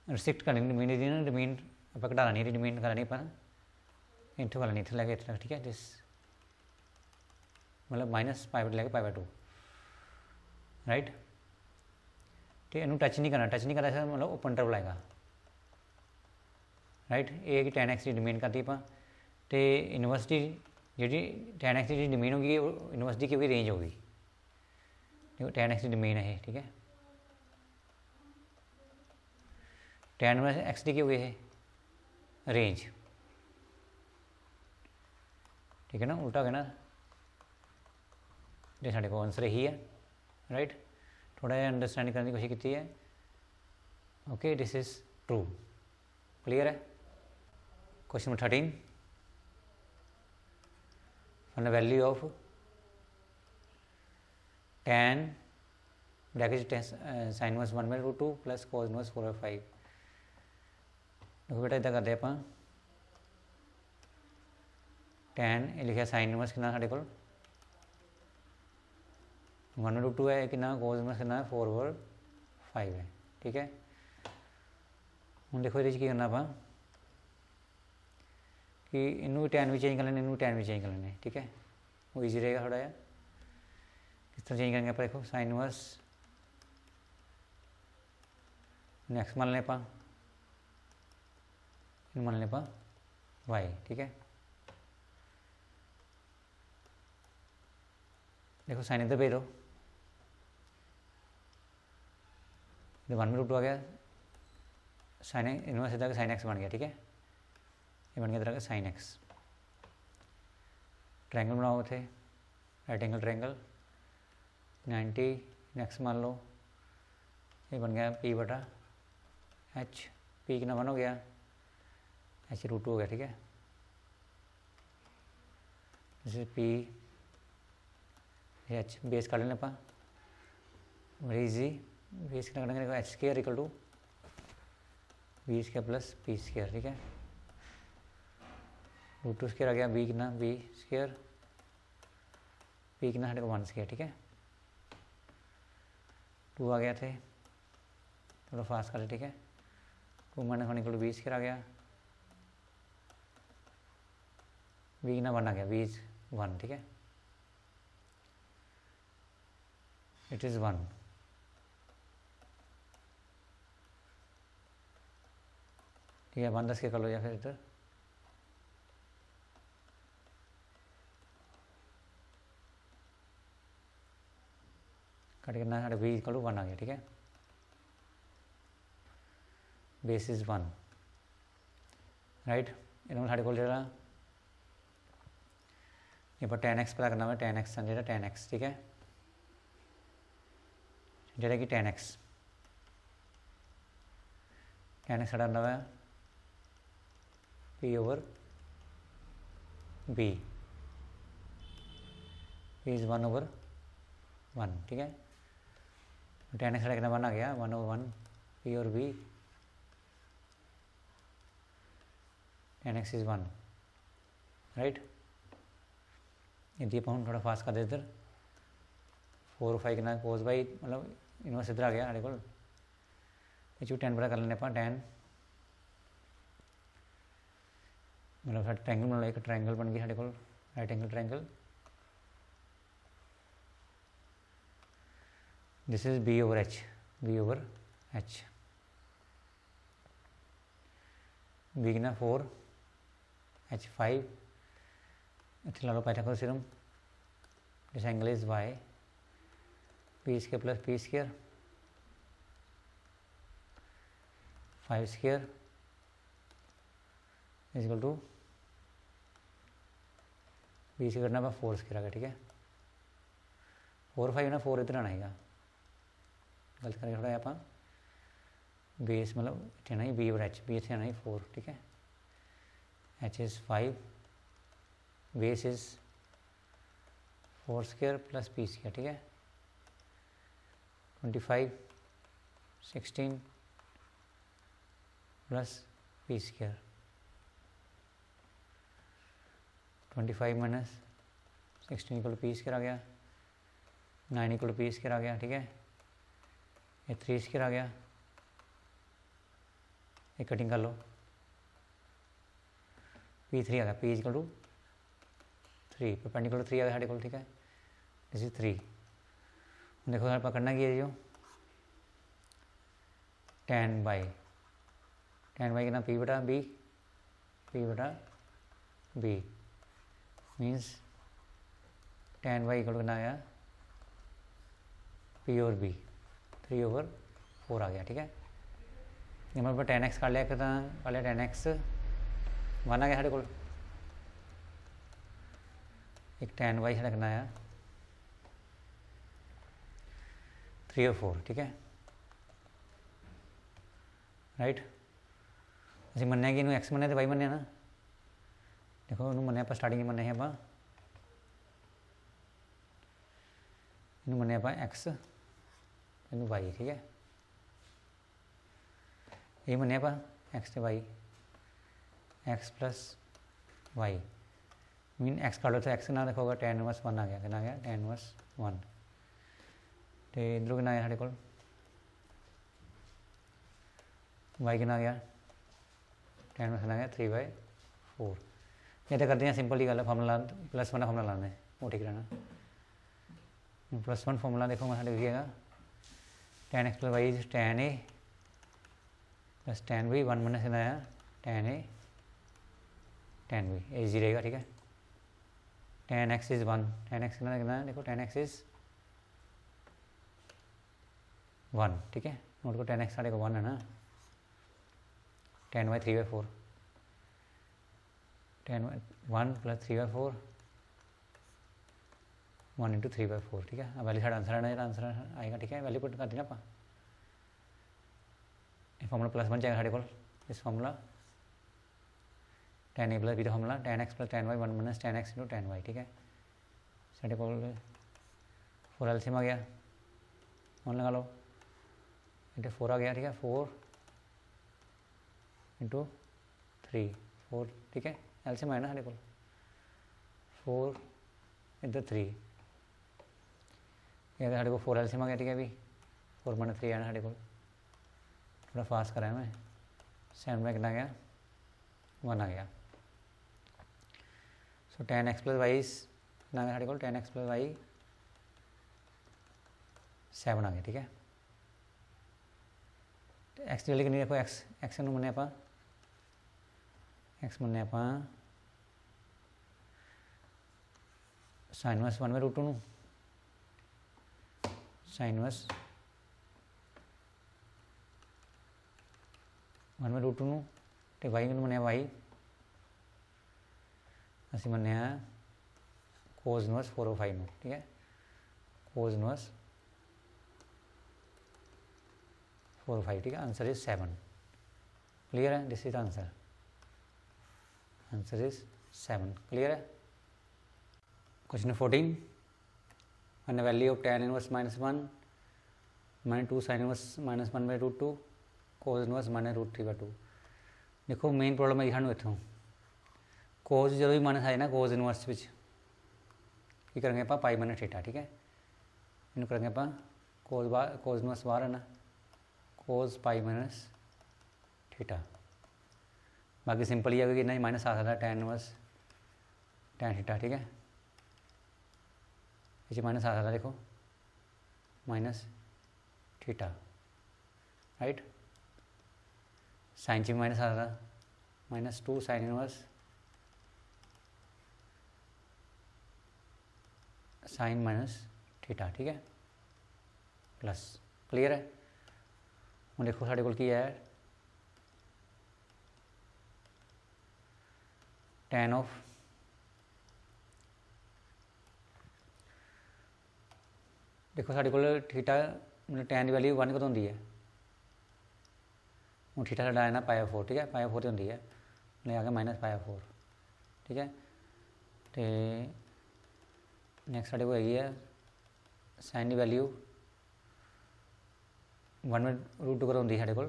रिस्ट्रिक्ट करनी डोमेन दी ना, डोमेन आप घटा लेनी, डोमेन कर लेनी आप इतों कर लेनी, इतने लैके इतने, ठीक है। दिस मतलब -π लैके π/2, राइट। तो इनू टच नहीं करना, टच नहीं करना मतलब ओपन इंटरवल आएगा, राइट। ये कि tan x की डोमेन करती आप, तो इनवर्स की जी tan x की डोमेन होगी, इनवर्स की होगी रेंज होगी, देखो tan x की डोमेन है, ठीक है। tan इनवर्स x की होगी है रेंज, ठीक है ना, उल्टा हो गया ना, जो साढ़े को आंसर यही है, राइट। थोड़ा जहा अंडरस्टैंड करने की कोशिश की है, okay. This is true, clear है। Question number 13, find the value of tan bracket sine inverse 1/2 plus cos inverse 4/5। देखो बेटा इदा करते आप, tan ये लिखा साइन इनवर्स कितना साढ़े को 1/2 है, कि cos इनवर्स कितना 4/5 है, ठीक है। हूँ देखो ये की करना आप कि इनू tan भी चेंज कर लेने, इनू tan भी चेंज कर लेने, ठीक है। वो ईजी रहेगा थोड़ा जहा, किस तरह चेंज करेंगे आप, देखो साइन इनवर्स एक्स मान लें आप, मान लें आप वाई, ठीक है। देखो साइन इधर भेज दो, इधर 1 में रूट 2 आ गया, साइन इनवर्स इधर का साइन एक्स बन गया, ठीक है, ये बन गया इधर का साइन एक्स। ट्रायंगल बनाओ थे, राइट एंगल ट्रायंगल 90 नेक्स्ट मान लो, ये बन गया पी बटा एच, पी कितना 1 हो गया, एच रूट 2 हो गया, ठीक है, जैसे पी एच बेस काट लेना अपन, वेरी इजी, बेस कितना करेंगे H square equal to B square plus P square, ठीक है, रूट 2 स्क्वायर आ गया, बी कितना बी स्क्वायर, पी कितना हमारे को 1 स्क्वायर, ठीक है, 2 आ गया थे, थोड़ा फास्ट कर ले, ठीक है, 2 minus 1 equal to B square आ गया, बी कितना 1 आ गया, बी इज 1, ठीक है, इट इज़ 1, ठीक है, 1 10 के कर लो, या फिर इधर कट करना है, बी इक्वल टू 1 आ गया, ठीक है, बेस इज 1, राइट, इन्होंने साढ़े को जेड़ा ये पर tan x पता करना है, tan x जेड़ा tan x, ठीक है, जेड़ा कि tan x साढ़ा नवा है p over b, p is 1 over 1, ठीक है, tan x साढ़ा कितना 1 आ गया, 1 ओवर 1 p और b, tan x is 1, right, यदि अपन थोड़ा फास्ट कर दे इधर 4 और 5 कितना कोस बाई मतलब इनवर्स इधर आ गया हमारे को, ये 10 बड़ा कर लेने अपन, tan मतलब साढ़े ट्रायंगल बना लो, एक ट्रायंगल बन गया साढ़े को, right angle triangle, this is B over H, B over H, B कितना 4 एच 5, इतना ला लो Pythagoras theorem, this angle is Y, P square plus P square 5 square is equal to B square करना 4 स्क्वायर आ गया, ठीक है, 4 5 ना 4 इधर आना है, गलत करके थोड़ा आप बेस मतलब इतना ही बी और एच, बी इतना ही 4, ठीक है, H is 5, base is 4 square plus P square, ठीक है, 25 16 plus P square, 25 minus 16 equal P square आ गया, 9 इक्वल पी स्क्वायर आ गया, ठीक है, ये 3 स्क्वायर आ गया, ये कटिंग कर लो, P3 आ गया, P इक्वल टू 3, परपेंडिकुलर 3 आ गया साढ़े को, ठीक है, दिस इज 3, देखो यार पकड़ना की है जो tan बाई कितना P बटा B, P बटा B means tan y equal to कितना आया P और B 3 ओवर 4 आ गया, ठीक है, हमारे पास tan x कर लिया, कितना कर लिया, tan x 1 आ गया साढ़े को, एक tan y साढ़ा कितना आया 3 और 4, ठीक है, राइट, ਅਸੀਂ ਮੰਨਿਆ ਕਿ ਇਹਨੂੰ x ਮੰਨਿਆ ਤੇ y ਮੰਨਿਆ ਨਾ, देखो ਇਹਨੂੰ ਮੰਨਿਆ ਆਪਾਂ ਸਟਾਰਟਿੰਗ ਮੰਨਿਆ ਆਪਾਂ, ਇਹਨੂੰ ਮੰਨਿਆ ਆਪਾਂ x, ਇਹਨੂੰ y, ठीक है, ਇਹ ਮੰਨਿਆ ਆਪਾਂ x ਤੇ y, x plus y mean x कर लो तो x ना देखोगा tan इनवर्स 1 आ गया, कितना आ गया tan इनवर्स 1, तो इधरों कितना आया साढ़े को y कितना आ गया tan इनवर्स आ गया 3/4, ये तो करते हैं सिंपल ही गल है, फार्मूला +1 फार्मूला लाना है वो ठीक रहना, +1 फार्मूला देखो मैं लिखिएगा tan x plus y is tan a plus tan b, 1 minus कितना आया tan a tan b, ये इजी रहेगा, ठीक है, tan x is 1, tan x कितना है, देखो tan x इज़ 1, ठीक है। नोट को tan x साढ़े को 1 है ना, tan y 3/4, tan y 1 + 3/4 1 × 3/4, ठीक है। अब वैल्यू साढ़ा आंसर आएगा, ठीक है। वैल्यू पुट कर दी ना आप, फॉर्मूला +1 चाहिए साढ़े को, इस फॉर्मूला tan a + b का formula tan x + tan y 1 - tan x × tan y, ठीक है। साढ़े को 4 एलसीएम आ गया, 1 लगा लो, इंटू 4 आ गया, ठीक है। 4 × 3 4, ठीक है। एलसीएम आया ना साढ़े को 4 × 3, ये साढ़े को 4 एलसीएम आ गया, ठीक है। अभी 4 - 3 आया ना साढ़े को, थोड़ा फास्ट कराया मैं, 7 में कितना गया, 1 आ गया। सो tan x + y कितना आ गया साढ़े को, tan x + y 7 आ गया, ठीक है। एक्स जल्दी कितनी देखो, एक्स ਨੂੰ ਮੰਨੇ ਆਪਾਂ sin 1/√2 ਨੂੰ sin 1/√2 ਨੂੰ, ਤੇ y ਨੂੰ ਮੰਨਿਆ y, ਅਸੀਂ ਮੰਨਿਆ cos 4/5 ਨੂੰ, ਠੀਕ ਹੈ। cos 4/5, ठीक है। आंसर इज 7, क्लियर है। This is answer, answer is 7, clear है। Question 14, find the value of tan 1 - 1 - 2 sin 1 - 1/√2 cos 1 - √3/2। देखो मेन प्रॉब्लम है सानू इतों कोज जो भी माइनस आए ना कोज इनवर्स विच की करेंगे आप पाई - थीटा, ठीक है। इन्हों करेंगे आप कोज इनवर्स बाहर है ना, कोज पाई - थीटा, बाकी सिंपल ही है कि इतना माइनस आ सकता है tan 1 tan थीटा, ठीक है। इसे माइनस आ सकता, देखो -थीटा, राइट। साइन च भी माइनस आ सकता, -2 sin 1 sin -थीटा, ठीक है, प्लस, क्लियर है। हम देखो साढ़े को है tan ऑफ देखो साढ़े को थीटा मतलब tan की वैल्यू 1 कदों होंगी है, हूँ थीटा साढ़ा आना π/4, ठीक है। π/4 तो होंगी है, मतलब आ गया -π/4, ठीक है। तो नैक्सट साढ़े को हैगी है साइन की वैल्यू 1/√2 कदों होंगी साढ़े को,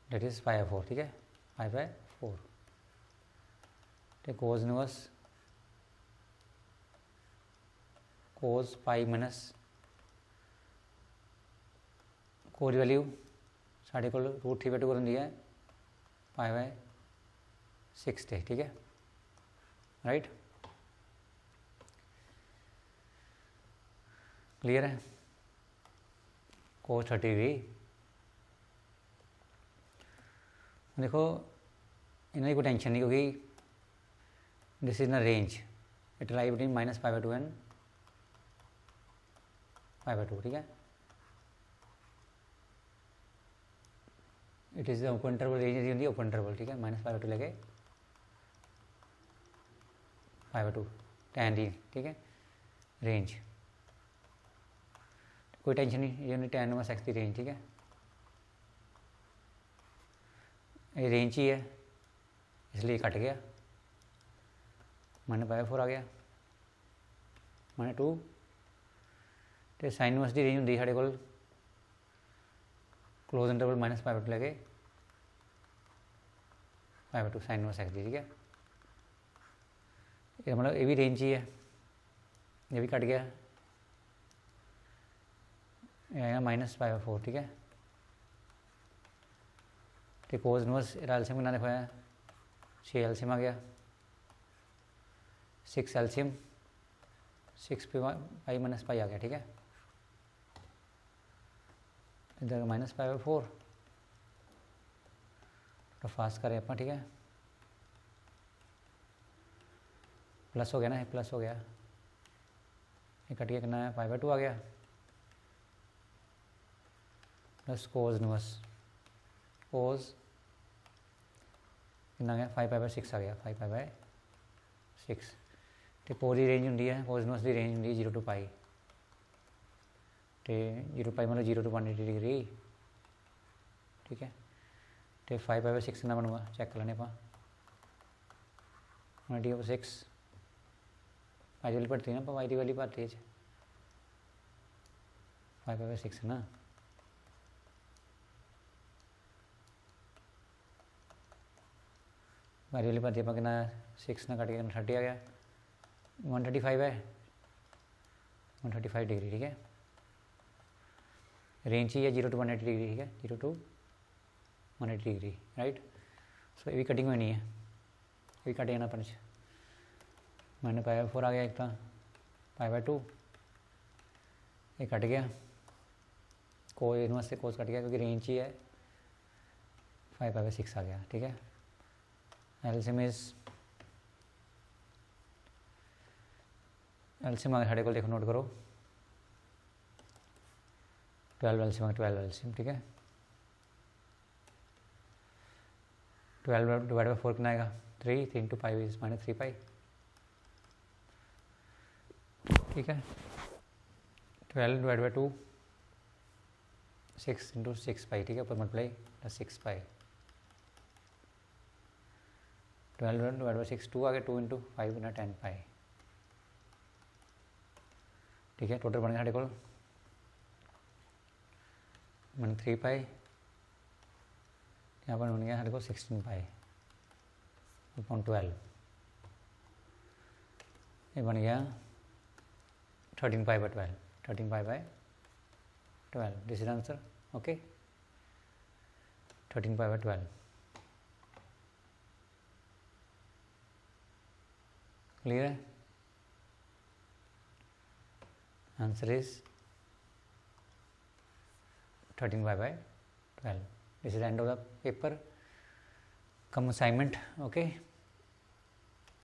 डेट इज़ π/4, ठीक है। π/4 तो cos inverse cos pi minus cos value साढ़े को √3/2 कर होंगी है π/6 से, ठीक है, राइट, क्लियर है। cos 30 भी देखो इन्हें कोई टेंशन नहीं, क्योंकि this is the range, it lie between -π/2 and π/2, ठीक है। It is the open interval, range होती है ओपन इंटरवल, ठीक है। -π/2 लेके π/2 tan दी, ठीक है, रेंज कोई टेंशन नहीं, ये tan 1 x की रेंज, ठीक है। ये रेंज ही है इसलिए कट गया, -π/4 आ गया, -2 तो sin इनवर्स की रेंज होंगी साढ़े को क्लोज इंटरवल -π/2 लेके π/2 sin इनवर्स x की, ठीक है। ये मतलब ये भी रेंज ही है, ये भी कट गया, ये आएगा -π/4, ठीक है। तो कोज इनवर्स एलसीएम कितना देखो है 6 एलसीएम आ गया, 6 एलसीएम 6 पे पाई - पाई आ गया, ठीक है। इधर -π/4 तो फास्ट करें आप, ठीक है। प्लस हो गया ना, प्लस हो गया, ये कट गया, कितना है 5/2 आ गया, प्लस कोज इनवर्स कोज कितना आ गया 5/6 आ गया, 5/6। तो कोज की रेंज होंगी है, कोज इनवर्स की रेंज होंगी 0 to π, तो 0 π मतलब 0 to 180 डिग्री, ठीक है। तो 5/6 कितना बनूगा, चेक कर लेने आप, 180/6 वाई वाली भरती है ना, वाई वाली भरती है 5/6 है ना, वाई वाली भरती है कितना 6 ना कट के 30 आ गया, 135 है, 135 डिग्री, ठीक है। रेंज ही है 0 to 180 डिग्री, ठीक है, 0 to 180 डिग्री, राइट। सो ये भी कटिंग होनी है, ये भी कट जाना अपन, मैंने π/4 आ गया, एक था 5/2, ये कट गया, कोज इनवर्स से कोज कट गया क्योंकि रेंज ही है, 5/6 आ गया, ठीक है। एलसीएम आ गया साढ़े को, देखो नोट करो 12 एलसीएम, ठीक है। 12/4 कितना आएगा 3 into π इज -3π, ठीक है। 12/2 6 into 6π, ठीक है, ऊपर मल्टीप्लाई प्लस 6π, 12/6 2 आ गया, 2 into 5 ना 10π, ठीक है। टोटल बन गया साढ़े को -3π, यहाँ पर बन गया साढ़े को 16π अपॉन 12, ये बन गया 13π/12, 13π/12, this is answer, okay, 13π/12, clear है। Answer is 13π/12, this is end of the paper, cum assignment, okay.